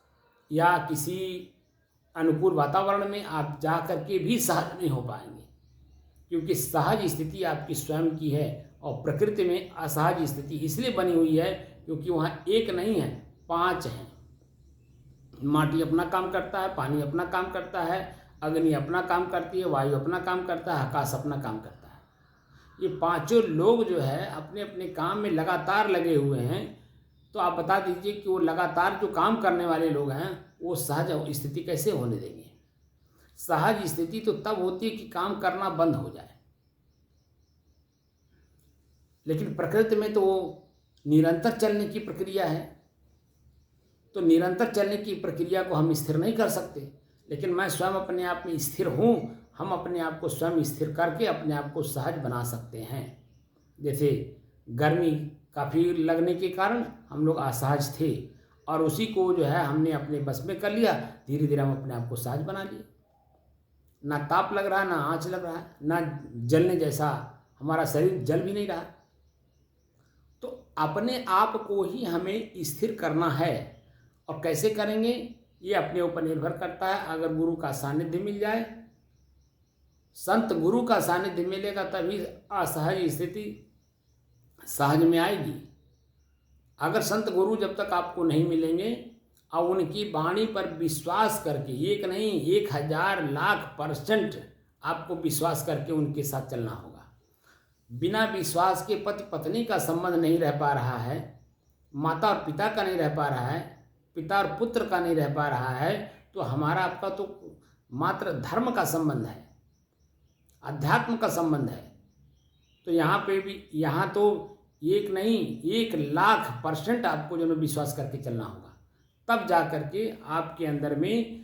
या किसी अनुकूल वातावरण में आप जा कर के भी सहज नहीं हो पाएंगे, क्योंकि सहज स्थिति आपकी स्वयं की है। और प्रकृति में असहज स्थिति इसलिए बनी हुई है क्योंकि वहाँ एक नहीं है, 5 हैं। माटी अपना काम करता है, पानी अपना काम करता है, अग्नि अपना काम करती है, वायु अपना काम करता है, आकाश अपना काम करता है। ये पांचों लोग जो है अपने अपने काम में लगातार लगे हुए हैं। तो आप बता दीजिए कि वो लगातार जो काम करने वाले लोग हैं वो सहज स्थिति कैसे होने देंगे? सहज स्थिति तो तब होती है कि काम करना बंद हो जाए। लेकिन प्रकृति में तो वो निरंतर चलने की प्रक्रिया है, तो निरंतर चलने की प्रक्रिया को हम स्थिर नहीं कर सकते। लेकिन मैं स्वयं अपने आप में स्थिर हूँ, हम अपने आप को स्वयं स्थिर करके अपने आप को सहज बना सकते हैं। जैसे गर्मी काफ़ी लगने के कारण हम लोग असहज थे, और उसी को जो है हमने अपने बस में कर लिया, धीरे धीरे हम अपने आप को सहज बना लिए। ना ताप लग रहा है, ना आँच लग रहा है, ना जलने जैसा, हमारा शरीर जल भी नहीं रहा। तो अपने आप को ही हमें स्थिर करना है, और कैसे करेंगे ये अपने ऊपर निर्भर करता है। अगर गुरु का सानिध्य मिल जाए, संत गुरु का सानिध्य मिलेगा, तभी असहज स्थिति सहज में आएगी। अगर संत गुरु जब तक आपको नहीं मिलेंगे और उनकी वाणी पर विश्वास करके, एक नहीं 1000 लाख % आपको विश्वास करके उनके साथ चलना होगा। बिना विश्वास के पति पत्नी का संबंध नहीं रह पा रहा है, माता और पिता का नहीं रह पा रहा है, पिता और पुत्र का नहीं रह पा रहा है, तो हमारा आपका तो मात्र धर्म का संबंध है, अध्यात्म का संबंध है। तो यहाँ पे भी, यहाँ तो एक नहीं 1,00,000% आपको जो है विश्वास करके चलना होगा, तब जा करके आपके अंदर में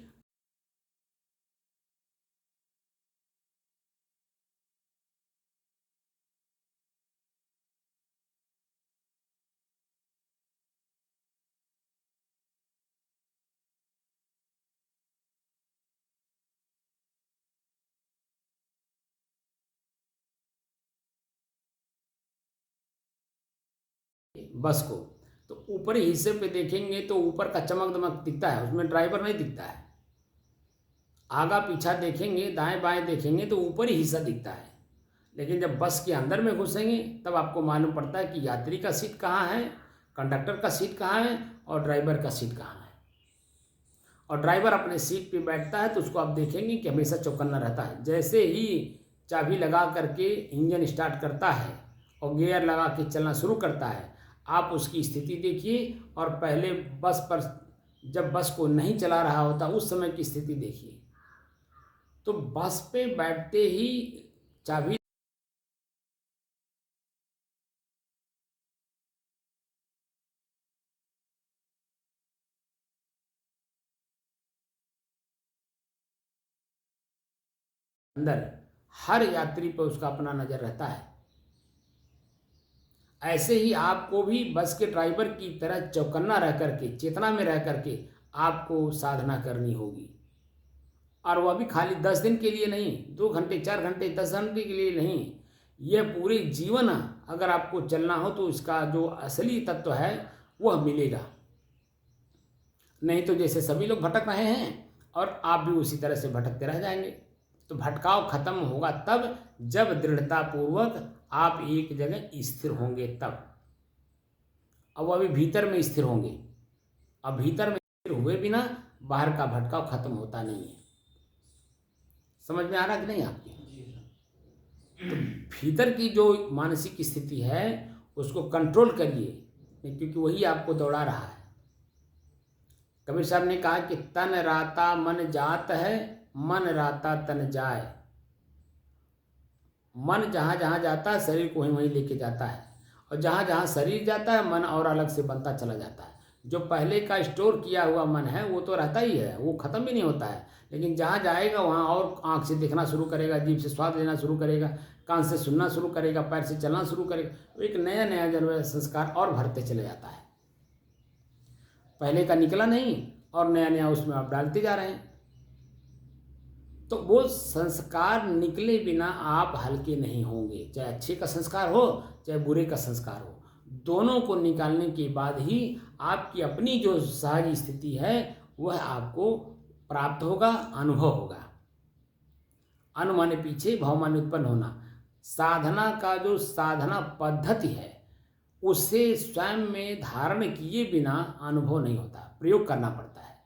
बस को, तो ऊपरी हिस्से पे देखेंगे तो ऊपर का चमक दमक दिखता है, उसमें ड्राइवर नहीं दिखता है। आगा पीछा देखेंगे, दाएं बाएं देखेंगे तो ऊपर ही हिस्सा दिखता है, लेकिन जब बस के अंदर में घुसेंगे तब आपको मालूम पड़ता है कि यात्री का सीट कहाँ है, कंडक्टर का सीट कहाँ है और ड्राइवर का सीट कहाँ है। और ड्राइवर अपने सीट पे बैठता है तो उसको आप देखेंगे कि हमेशा चौकन्ना रहता है। जैसे ही चाबी लगा करके इंजन स्टार्ट करता है और गियर लगा के चलना शुरू करता है, आप उसकी स्थिति देखिए और पहले बस पर जब बस को नहीं चला रहा होता उस समय की स्थिति देखिए। तो बस पे बैठते ही चाबी अंदर हर यात्री पर उसका अपना नज़र रहता है। ऐसे ही आपको भी बस के ड्राइवर की तरह चौकन्ना रह करके, चेतना में रह करके आपको साधना करनी होगी। और वह भी खाली 10 दिन के लिए नहीं, 2 घंटे 4 घंटे 10 घंटे के लिए नहीं, यह पूरे जीवन अगर आपको चलना हो तो इसका जो असली तत्व है वह मिलेगा। नहीं तो जैसे सभी लोग भटक रहे हैं और आप भी उसी तरह से भटकते रह जाएंगे। तो भटकाव खत्म होगा तब जब दृढ़तापूर्वक आप एक जगह स्थिर होंगे तब। अब वह भी भीतर में स्थिर होंगे। अब भीतर में स्थिर हुए बिना बाहर का भटकाव खत्म होता नहीं है। समझ में आ रहा कि नहीं आपके? तो भीतर की जो मानसिक स्थिति है उसको कंट्रोल करिए, क्योंकि वही आपको दौड़ा रहा है। कबीर साहब ने कहा कि तन राता मन जात है, मन राता तन जाए। मन जहाँ जहाँ जाता है शरीर को वहीं वहीं लेके जाता है, और जहाँ जहाँ शरीर जाता है मन और अलग से बनता चला जाता है। जो पहले का स्टोर किया हुआ मन है वो तो रहता ही है, वो ख़त्म भी नहीं होता है, लेकिन जहाँ जाएगा वहाँ और आँख से देखना शुरू करेगा, जीभ से स्वाद लेना शुरू करेगा, कान से सुनना शुरू करेगा, पैर से चलना शुरू करेगा, तो एक नया नया जो संस्कार और भरते चले जाता है। पहले का निकला नहीं और नया नया उसमें आप डालते जा रहे हैं। तो वो संस्कार निकले बिना आप हल्के नहीं होंगे, चाहे अच्छे का संस्कार हो चाहे बुरे का संस्कार हो। दोनों को निकालने के बाद ही आपकी अपनी जो सहज स्थिति है वह आपको प्राप्त होगा, अनुभव होगा। अनुमाने पीछे भाव माने उत्पन्न होना। साधना का जो साधना पद्धति है उसे स्वयं में धारण किए बिना अनुभव नहीं होता, प्रयोग करना पड़ता है।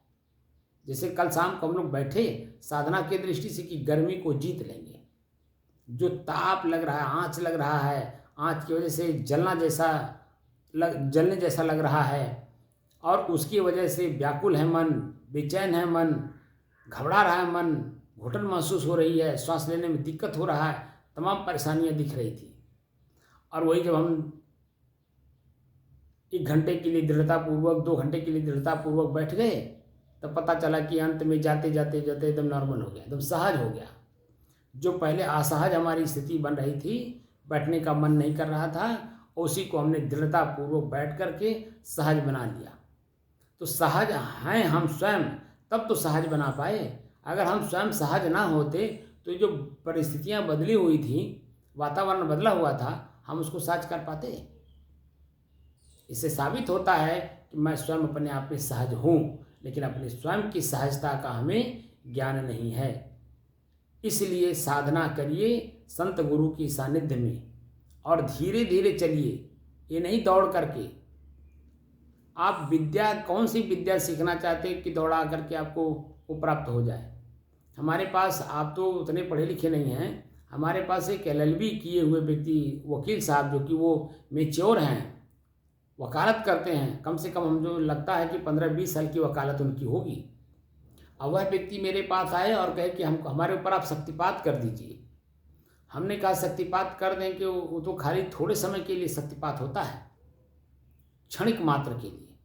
जैसे कल शाम को हम लोग बैठे साधना की दृष्टि से कि गर्मी को जीत लेंगे, जो ताप लग रहा है, आँच लग रहा है, आँच की वजह से जलने जैसा लग रहा है, और उसकी वजह से व्याकुल है मन, बेचैन है मन, घबरा रहा है मन, घुटन महसूस हो रही है, श्वास लेने में दिक्कत हो रहा है, तमाम परेशानियां दिख रही थी। और वही जब हम 1 घंटे के लिए दृढ़तापूर्वक, 2 घंटे के लिए दृढ़तापूर्वक बैठ गए तब पता चला कि अंत में जाते जाते जाते एकदम नॉर्मल हो गया, एकदम सहज हो गया। जो पहले असहज हमारी स्थिति बन रही थी, बैठने का मन नहीं कर रहा था, उसी को हमने दृढ़तापूर्वक बैठ करके सहज बना लिया। तो सहज हैं हम स्वयं तब तो सहज बना पाए। अगर हम स्वयं सहज ना होते तो जो परिस्थितियां बदली हुई थी, वातावरण बदला हुआ था, हम उसको सहज कर पाते? इससे साबित होता है कि मैं स्वयं अपने आप में सहज हूँ, लेकिन अपने स्वयं की सहजता का हमें ज्ञान नहीं है। इसलिए साधना करिए संत गुरु की सानिध्य में और धीरे धीरे चलिए, ये नहीं दौड़ करके। आप विद्या, कौन सी विद्या सीखना चाहते हैं कि दौड़ा करके आपको वो प्राप्त हो जाए? हमारे पास, आप तो उतने पढ़े लिखे नहीं हैं, हमारे पास एक LLB किए हुए व्यक्ति, वकील साहब, जो कि वो मेच्योर हैं, वकालत करते हैं, कम से कम हम जो लगता है कि 15-20 साल की वकालत उनकी होगी। अब वह व्यक्ति मेरे पास आए और कहे कि हम हमारे ऊपर आप शक्तिपात कर दीजिए। हमने कहा शक्तिपात कर दें कि वो तो खाली थोड़े समय के लिए शक्तिपात होता है, क्षणिक मात्र के लिए।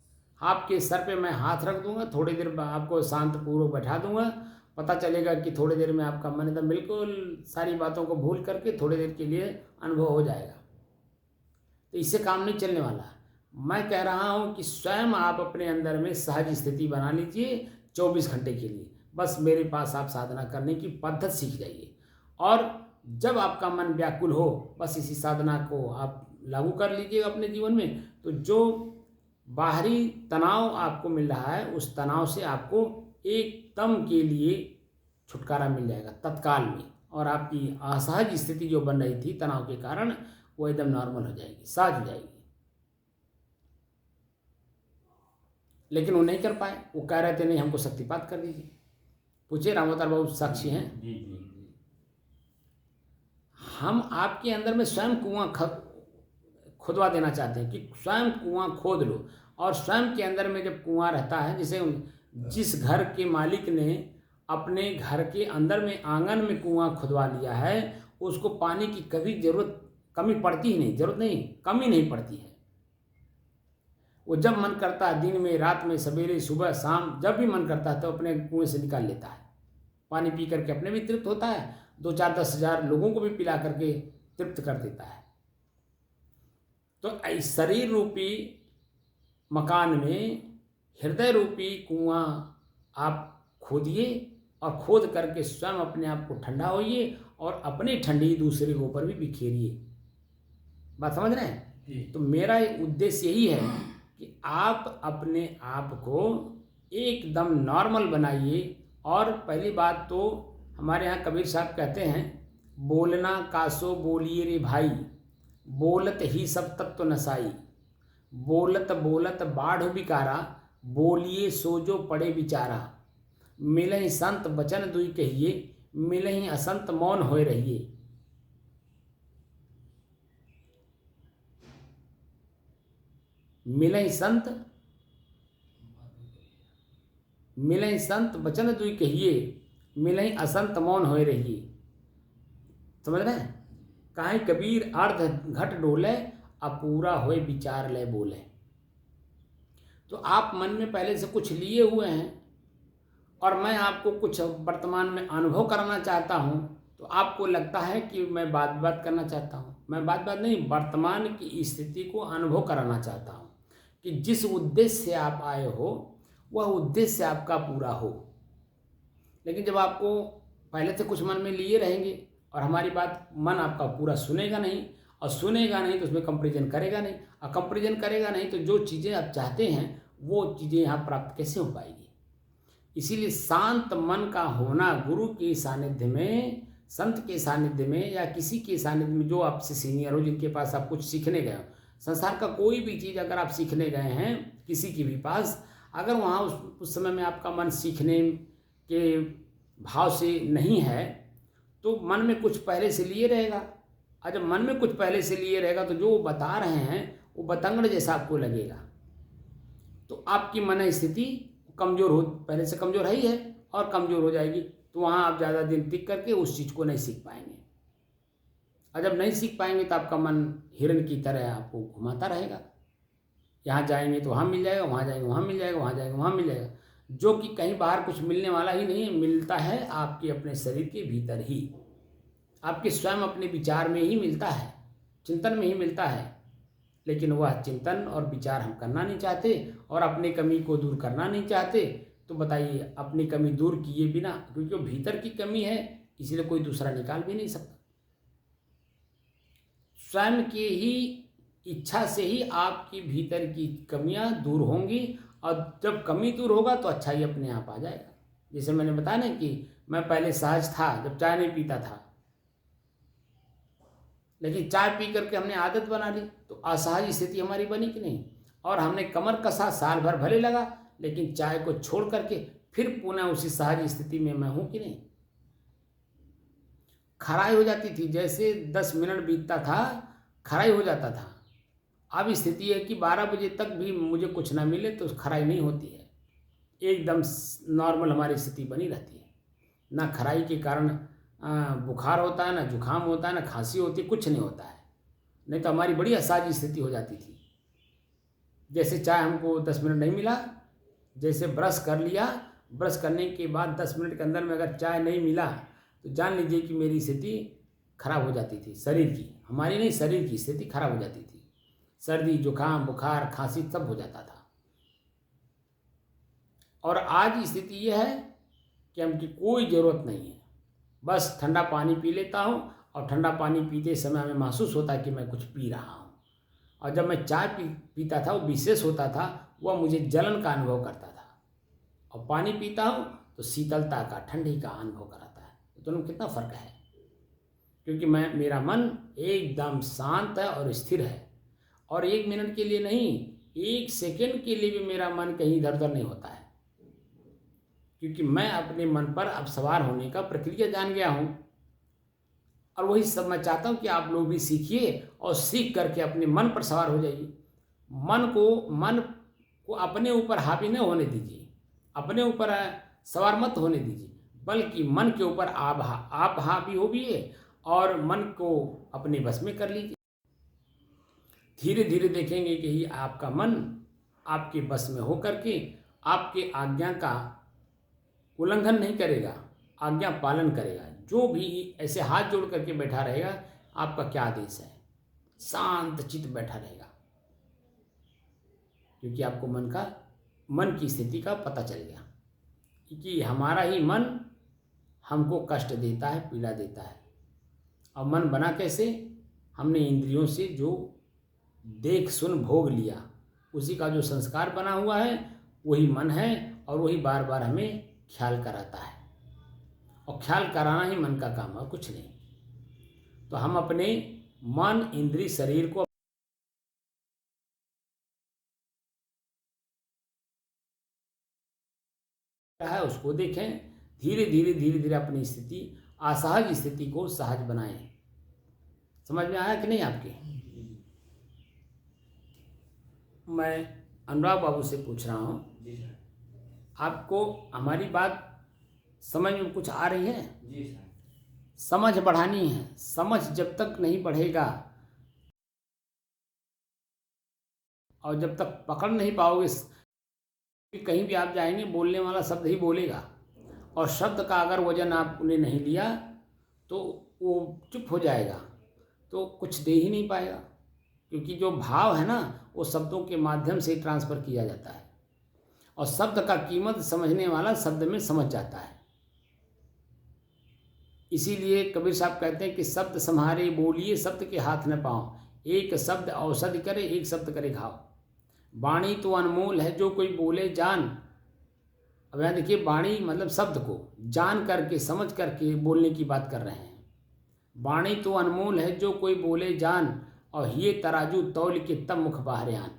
आपके सर पे मैं हाथ रख दूंगा, थोड़ी देर में आपको शांत पूर्वक बैठा दूंगा, पता चलेगा कि थोड़ी देर में आपका मन एकदम बिल्कुल सारी बातों को भूल करके थोड़ी देर के लिए अनुभव हो जाएगा। तो इससे काम नहीं चलने वाला। मैं कह रहा हूँ कि स्वयं आप अपने अंदर में सहज स्थिति बना लीजिए 24 घंटे के लिए। बस मेरे पास आप साधना करने की पद्धत सीख जाइए, और जब आपका मन व्याकुल हो बस इसी साधना को आप लागू कर लीजिएगा अपने जीवन में। तो जो बाहरी तनाव आपको मिल रहा है उस तनाव से आपको एकदम के लिए छुटकारा मिल जाएगा तत्काल में, और आपकी असहज स्थिति जो बन रही थी तनाव के कारण वो एकदम नॉर्मल हो जाएगी, सहज हो जाएगी। लेकिन वो नहीं कर पाए, वो कह रहे थे नहीं हमको शक्तिपात कर दीजिए। पूछे रामोतार बाबू साक्षी हैं। जी जी जी। हम आपके अंदर में स्वयं कुआं खुदवा देना चाहते हैं कि स्वयं कुआं खोद लो, और स्वयं के अंदर में जब कुआं रहता है, जैसे जिस घर के मालिक ने अपने घर के अंदर में आंगन में कुआं खुदवा लिया है, उसको पानी की कभी कमी पड़ती ही नहीं, जरूरत नहीं, कमी नहीं पड़ती है। वो जब मन करता है, दिन में, रात में, सवेरे, सुबह, शाम, जब भी मन करता है तो अपने कुएं से निकाल लेता है, पानी पी करके अपने भी तृप्त होता है, 2-4-10 हज़ार लोगों को भी पिला करके तृप्त कर देता है। तो इस शरीर रूपी मकान में हृदय रूपी कुआं आप खोदिए, और खोद करके स्वयं अपने आप को ठंडा होइए, और अपनी ठंडी दूसरे के ऊपर भी बिखेरिए। बात समझ रहे हैं? तो मेरा उद्देश्य यही है कि आप अपने आप को एकदम नॉर्मल बनाइए। और पहली बात तो हमारे यहाँ कबीर साहब कहते हैं, बोलना कासो बोलिए रे भाई, बोलत ही सब तत्व नसाई, बोलत बोलत बाढ़ बिकारा, बोलिए सो जो पड़े बिचारा, मिलहि संत बचन दुई कहिए, मिलहि असंत मौन होए रहिए। मिलहि संत बचन दुई कहिए, मिलहि असंत मौन होए रहिए। समझ रहे हैं? काहे कबीर अर्ध घट डोले, अपूरा होए विचार ले बोले। तो आप मन में पहले से कुछ लिए हुए हैं, और मैं आपको कुछ वर्तमान में अनुभव कराना चाहता हूँ, तो आपको लगता है कि मैं बात करना चाहता हूँ। मैं बात नहीं, वर्तमान की स्थिति को अनुभव कराना चाहता हूँ कि जिस उद्देश्य से आप आए हो वह उद्देश्य आपका पूरा हो। लेकिन जब आपको पहले से कुछ मन में लिए रहेंगे और हमारी बात मन आपका पूरा सुनेगा नहीं, और सुनेगा नहीं तो उसमें कंपैरिजन करेगा नहीं, और कंपैरिजन करेगा नहीं तो जो चीज़ें आप चाहते हैं वो चीज़ें यहाँ प्राप्त कैसे हो पाएगी। इसीलिए शांत मन का होना, गुरु के सानिध्य में, संत के सानिध्य में, या किसी के सानिध्य में जो आपसे सीनियर हो, जिनके पास आप कुछ सीखने गए हो। संसार का कोई भी चीज़ अगर आप सीखने गए हैं किसी के भी पास, अगर वहाँ उस समय में आपका मन सीखने के भाव से नहीं है तो मन में कुछ पहले से लिए रहेगा, और जब मन में कुछ पहले से लिए रहेगा तो जो वो बता रहे हैं वो बतंगड़ जैसा आपको लगेगा। तो आपकी मन स्थिति कमज़ोर हो, पहले से कमज़ोर है ही है, और कमज़ोर हो जाएगी। तो वहाँ आप ज़्यादा दिन टिक करके उस चीज़ को नहीं सीख पाएंगे, और जब नहीं सीख पाएंगे तो आपका मन हिरण की तरह आपको घुमाता रहेगा। यहाँ जाएंगे तो वहाँ मिल जाएगा, वहाँ जाएंगे वहाँ मिल जाएगा, वहाँ जाएंगे वहाँ मिल जाएगा, जो कि कहीं बाहर कुछ मिलने वाला ही नहीं है। मिलता है आपके अपने शरीर के भीतर ही, आपके स्वयं अपने विचार में ही मिलता है, चिंतन में ही मिलता है। लेकिन वह चिंतन और विचार हम करना नहीं चाहते, और अपनी कमी को दूर करना नहीं चाहते। तो बताइए, अपनी कमी दूर किए बिना, क्योंकि वो भीतर की कमी है इसलिए कोई दूसरा निकाल भी नहीं सकता। स्वयं के ही इच्छा से ही आपकी भीतर की कमियां दूर होंगी, और जब कमी दूर होगा तो अच्छा ही अपने आप आ जाएगा। जैसे मैंने बताया ना कि मैं पहले सहज था जब चाय नहीं पीता था, लेकिन चाय पी करके हमने आदत बना ली तो असहज स्थिति हमारी बनी कि नहीं, और हमने कमर कसा, साल भर भले लगा, लेकिन चाय को छोड़ करके फिर पुनः उसी सहज स्थिति में मैं हूँ कि नहीं। खराई हो जाती थी, जैसे 10 मिनट बीतता था खराई हो जाता था। अब स्थिति है कि 12 बजे तक भी मुझे कुछ ना मिले तो खराई नहीं होती है, एकदम नॉर्मल हमारी स्थिति बनी रहती है। ना खराई के कारण बुखार होता है, ना जुकाम होता है, ना खांसी होती है, कुछ नहीं होता है। नहीं तो हमारी बड़ी असहज स्थिति हो जाती थी। जैसे चाय हमको 10 मिनट नहीं मिला, जैसे ब्रश कर लिया, ब्रश करने के बाद 10 मिनट के अंदर में अगर चाय नहीं मिला तो जान लीजिए कि मेरी स्थिति खराब हो जाती थी। शरीर की, हमारी नहीं, शरीर की स्थिति खराब हो जाती थी। सर्दी, जुकाम, बुखार, खांसी सब हो जाता था। और आज स्थिति यह है कि हमकी कोई ज़रूरत नहीं है, बस ठंडा पानी पी लेता हूँ, और ठंडा पानी पीते समय हमें महसूस होता है कि मैं कुछ पी रहा हूँ। और जब मैं चाय पीता था वो विशेष होता था, वह मुझे जलन का अनुभव करता था। और पानी पीता हूँ तो शीतलता का, ठंडी का अनुभव कराता है। तो दोनों में कितना फर्क है, क्योंकि मेरा मन एकदम शांत है और स्थिर है, और 1 मिनट के लिए नहीं, 1 सेकंड के लिए भी मेरा मन कहीं इधर उधर नहीं होता है, क्योंकि मैं अपने मन पर अब सवार होने का प्रक्रिया जान गया हूँ। और वही सब मैं चाहता हूँ कि आप लोग भी सीखिए और सीख करके अपने मन पर सवार हो जाइए। मन को अपने ऊपर हावी न होने दीजिए, अपने ऊपर सवार मत होने दीजिए, बल्कि मन के ऊपर आप हावी होइए और मन को अपने बस में कर लीजिए। धीरे धीरे देखेंगे कि ही आपका मन आपके बस में हो करके आपके आज्ञा का उल्लंघन नहीं करेगा, आज्ञा पालन करेगा। जो भी ऐसे हाथ जोड़ करके बैठा रहेगा, आपका क्या आदेश है, शांत चित्त बैठा रहेगा, क्योंकि आपको मन की स्थिति का पता चल गया कि हमारा ही मन हमको कष्ट देता है, पीड़ा देता है। और मन बना कैसे, हमने इंद्रियों से जो देख सुन भोग लिया, उसी का जो संस्कार बना हुआ है वही मन है, और वही बार बार हमें ख्याल कराता है, और ख्याल कराना ही मन का काम है, कुछ नहीं। तो हम अपने मन, इंद्रिय, शरीर को है उसको देखें, धीरे धीरे अपनी स्थिति, असहज स्थिति को सहज बनाएं। समझ में आया कि नहीं आपके? मैं अनुराग बाबू से पूछ रहा हूँ, आपको हमारी बात समझ में कुछ आ रही है? जी सर। समझ बढ़ानी है। समझ जब तक नहीं बढ़ेगा और जब तक पकड़ नहीं पाओगे, कहीं भी आप जाएंगे बोलने वाला शब्द ही बोलेगा, और शब्द का अगर वजन आपने नहीं लिया तो वो चुप हो जाएगा, तो कुछ दे ही नहीं पाएगा, क्योंकि जो भाव है ना वो शब्दों के माध्यम से ट्रांसफ़र किया जाता है, और शब्द का कीमत समझने वाला शब्द में समझ जाता है। इसीलिए कबीर साहब कहते हैं कि शब्द सम्हारे बोलिए, शब्द के हाथ न पाओ, एक शब्द औषधि करे, एक शब्द करे घाव। वाणी तो अनमोल है, जो कोई बोले जान। अब यहाँ देखिए, वाणी मतलब शब्द को जान करके, समझ करके बोलने की बात कर रहे हैं। वाणी तो अनमोल है, जो कोई बोले जान, और ये तराजू तौल के तब मुख बाहर आन।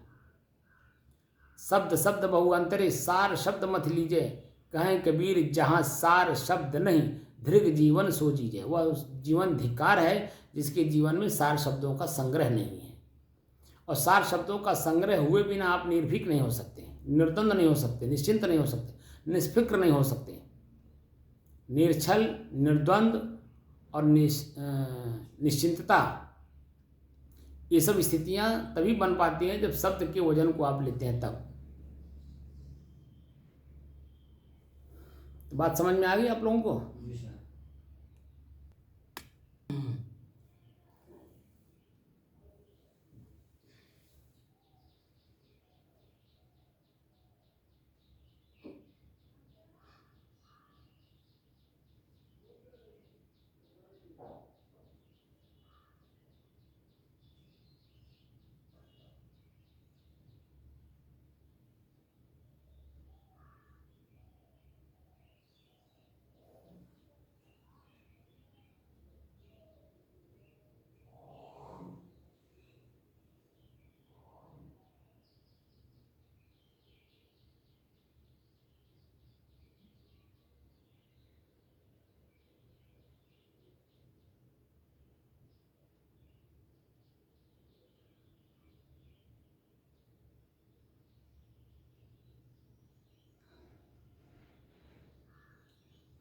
शब्द शब्द बहु अंतरे, सार शब्द मत लीजिए, कहें कबीर जहाँ सार शब्द नहीं, दृढ़ जीवन सो जीजिए। वह जीवन धिक्कार है जिसके जीवन में सार शब्दों का संग्रह नहीं है, और सार शब्दों का संग्रह हुए बिना आप निर्भीक नहीं हो सकते, निर्द्वंद नहीं हो सकते, निश्चिंत नहीं हो सकते, निष्फिक्र नहीं हो सकते। निर्छल, निर्द्वंद और निश्चिंतता, ये सब स्थितियां तभी बन पाती हैं जब शब्द के वजन को आप लेते हैं तब। तो बात समझ में आ गई आप लोगों को?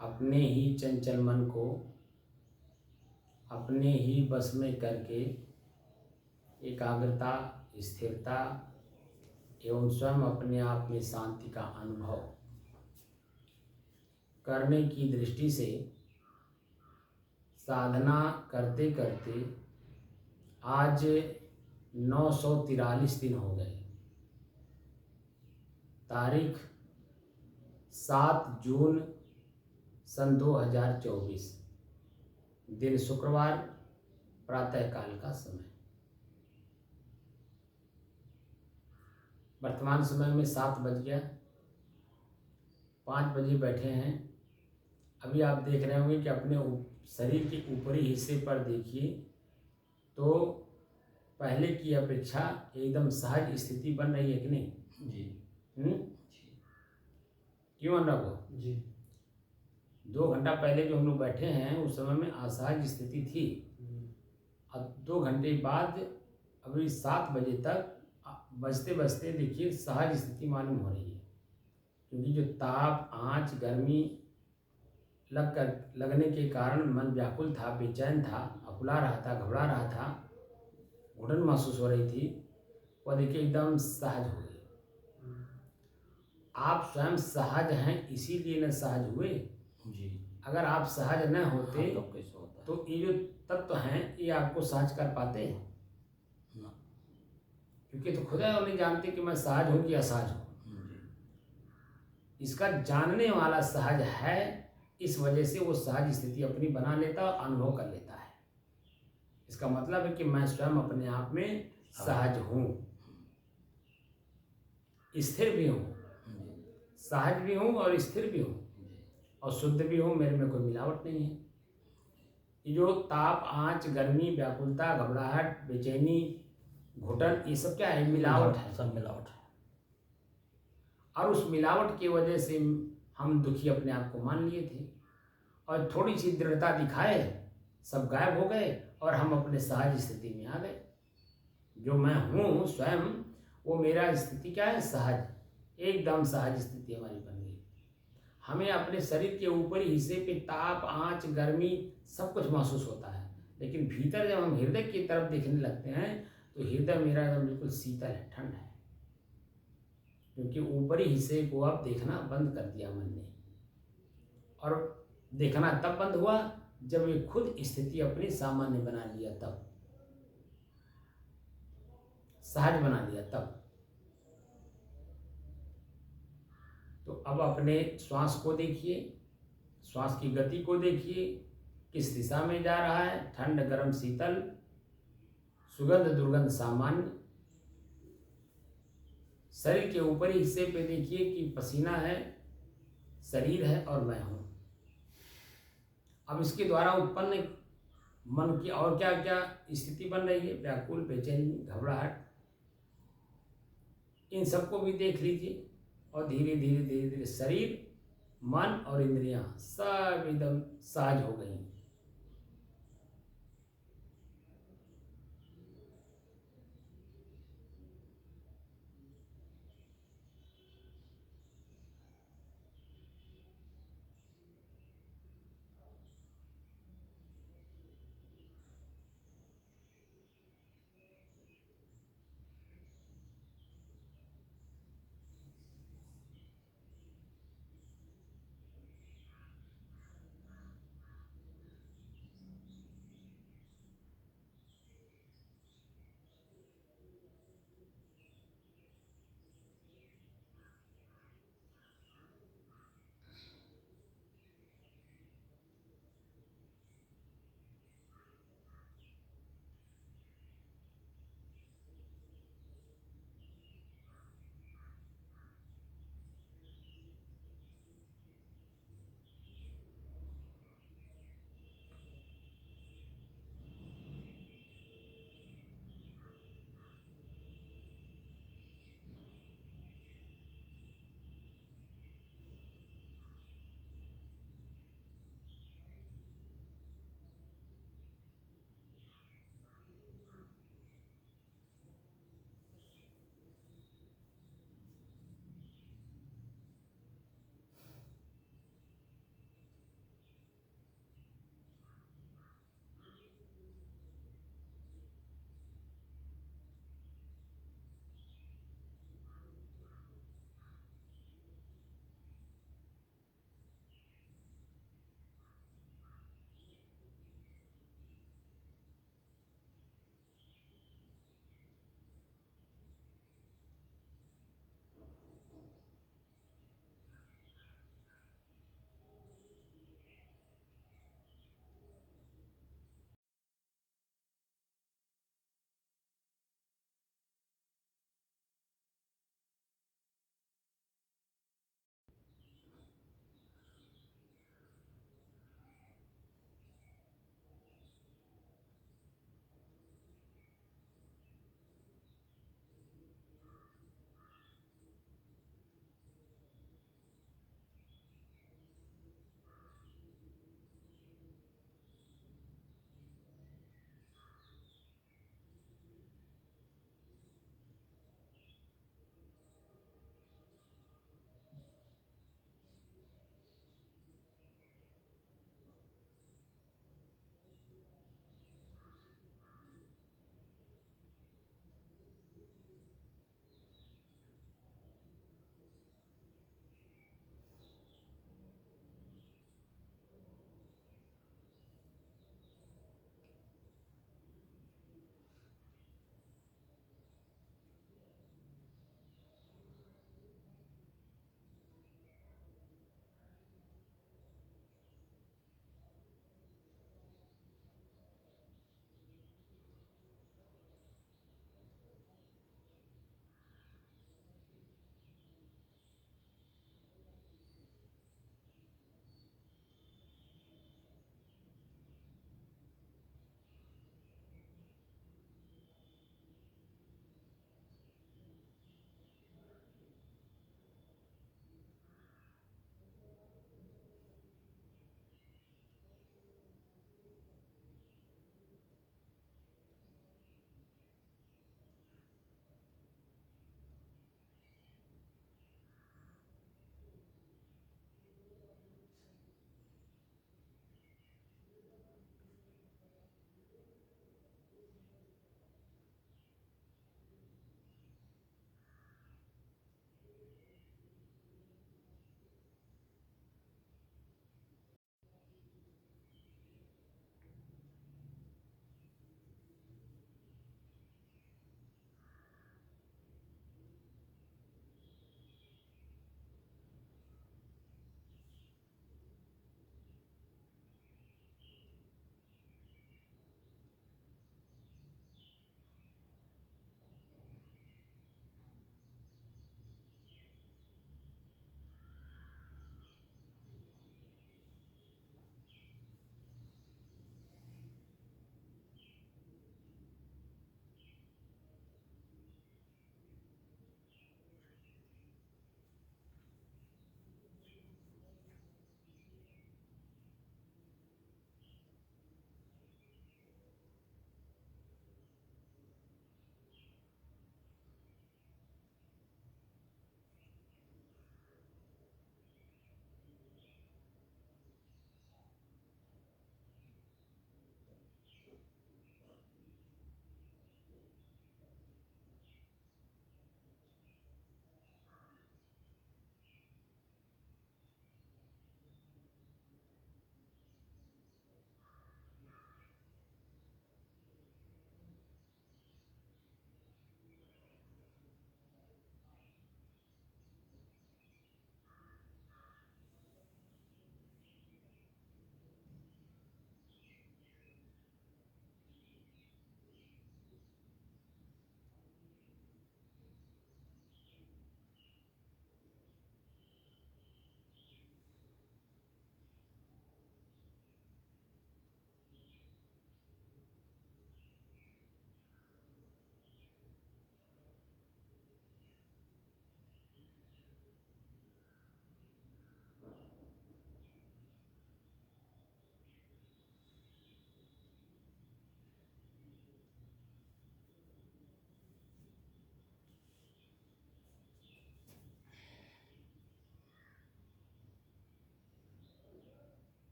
अपने ही चंचल मन को अपने ही बस में करके एकाग्रता, स्थिरता एवं स्वयं अपने आप में शांति का अनुभव करने की दृष्टि से साधना करते करते आज 943 दिन हो गए। तारीख 7 जून सन 2024, दिन शुक्रवार, प्रातःकाल का समय। वर्तमान समय में 7 बज गया। 5 बजे बैठे हैं। अभी आप देख रहे होंगे कि अपने शरीर के ऊपरी हिस्से पर देखिए तो पहले की अपेक्षा एकदम सहज स्थिति बन रही है कि नहीं? जी जी। क्यों अनुराग? जी 2 घंटा पहले जो हम लोग बैठे हैं उस समय में असहज स्थिति थी। अब 2 घंटे बाद अभी 7 बजे तक बजते बजते देखिए सहज स्थिति मालूम हो रही है, क्योंकि जो ताप आँच गर्मी लगने के कारण मन व्याकुल था, बेचैन था, अकुला रहा था, घबरा रहा था, घुटन महसूस हो रही थी, वह देखिए एकदम सहज हो गई। आप स्वयं सहज हैं इसीलिए न सहज हुए। जी अगर आप सहज न होते तो कैसे होता है? तो ये जो तत्व हैं ये आपको सहज कर पाते? ना। क्योंकि तो खुदा वो नहीं जानते कि मैं सहज हूँ कि असहज हूँ। जी इसका जानने वाला सहज है, इस वजह से वो सहज स्थिति अपनी बना लेता और अनुभव कर लेता है। इसका मतलब है कि मैं स्वयं अपने आप में सहज हूँ, स्थिर भी हूँ, सहज भी हूँ और स्थिर भी हूँ और शुद्ध भी हूँ। मेरे में कोई मिलावट नहीं है। ये जो ताप आँच गर्मी व्याकुलता घबराहट बेचैनी घुटन ये सब क्या है? मिलावट है। सब मिलावट है। और उस मिलावट की वजह से हम दुखी अपने आप को मान लिए थे और थोड़ी सी दृढ़ता दिखाए सब गायब हो गए और हम अपने सहज स्थिति में आ गए। जो मैं हूँ स्वयं वो मेरा स्थिति क्या है? सहज, एकदम सहज स्थिति हमारी बन गई। हमें अपने शरीर के ऊपरी हिस्से पे ताप आँच गर्मी सब कुछ महसूस होता है, लेकिन भीतर जब हम हृदय की तरफ देखने लगते हैं तो हृदय मेरा एकदम बिल्कुल शीतल है, ठंड है, क्योंकि ऊपरी हिस्से को अब देखना बंद कर दिया मन ने। और देखना तब बंद हुआ जब ये खुद स्थिति अपनी सामान्य बना लिया, तब सहज बना लिया तब। तो अब अपने श्वास को देखिए, श्वास की गति को देखिए, किस दिशा में जा रहा है, ठंड गर्म शीतल सुगंध दुर्गंध सामान्य। शरीर के ऊपरी हिस्से पे देखिए कि पसीना है, शरीर है और मैं हूं। अब इसके द्वारा उत्पन्न मन की और क्या क्या स्थिति बन रही है? व्याकुल बेचैनी घबराहट, इन सबको भी देख लीजिए और धीरे धीरे धीरे धीरे शरीर मन और इंद्रियां सब एकदम सहज हो गई।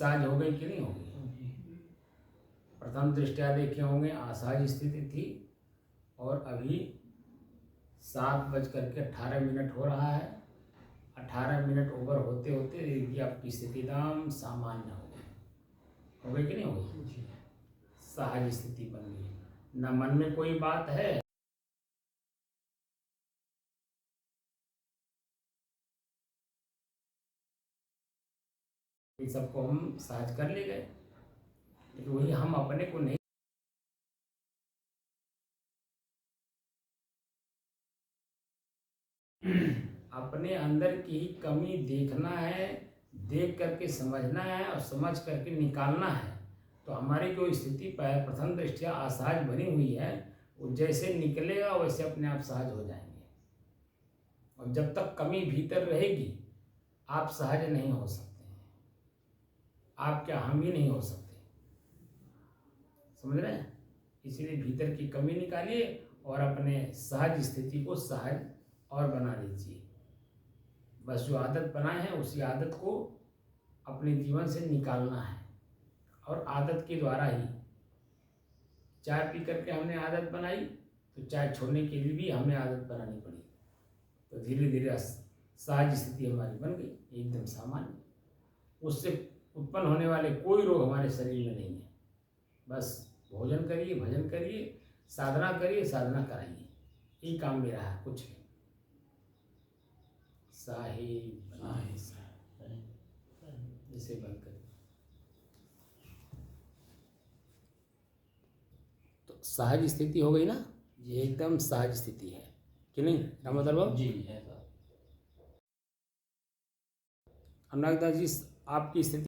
सहज हो गई कि नहीं हो गई? प्रथम दृष्टया देखे होंगे असहज स्थिति थी और अभी 7:18 हो रहा है। 18 मिनट ओवर होते होते ये आपकी स्थिति एकदम सामान्य हो गई कि नहीं हो गई? सहज स्थिति बन गई, न मन में कोई बात है, इन सबको हम सहज कर ले गए, लेकिन वही हम अपने को नहीं अपने अंदर की ही कमी देखना है, देख करके समझना है और समझ करके निकालना है। तो हमारी जो स्थिति प्रथम दृष्टया असहज बनी हुई है वो जैसे निकलेगा वैसे अपने आप सहज हो जाएंगे। और जब तक कमी भीतर रहेगी आप सहज नहीं हो सकते हैं, आप क्या हम ही नहीं हो सकते, समझ रहे हैं? इसीलिए भीतर की कमी निकालिए और अपने सहज स्थिति को सहज और बना लीजिए। बस जो आदत बनाए हैं उसी आदत को अपने जीवन से निकालना है। और आदत के द्वारा ही चाय पी करके हमने आदत बनाई तो चाय छोड़ने के लिए भी हमें आदत बनानी पड़ी, तो धीरे धीरे सहज स्थिति हमारी बन गई एकदम सामान्य। उससे उत्पन्न होने वाले कोई रोग हमारे शरीर में नहीं है। बस भोजन करिए, भजन करिए, साधना करिए, साधना कराइए, यही काम मेरा है, कुछ नहीं। साहिब इसे बंद करिए। तो सहज स्थिति हो गई ना, ये एकदम सहज स्थिति है कि नहीं रामोदर बाबू जी है सर। अनुराग दास जी, आपकी स्थिति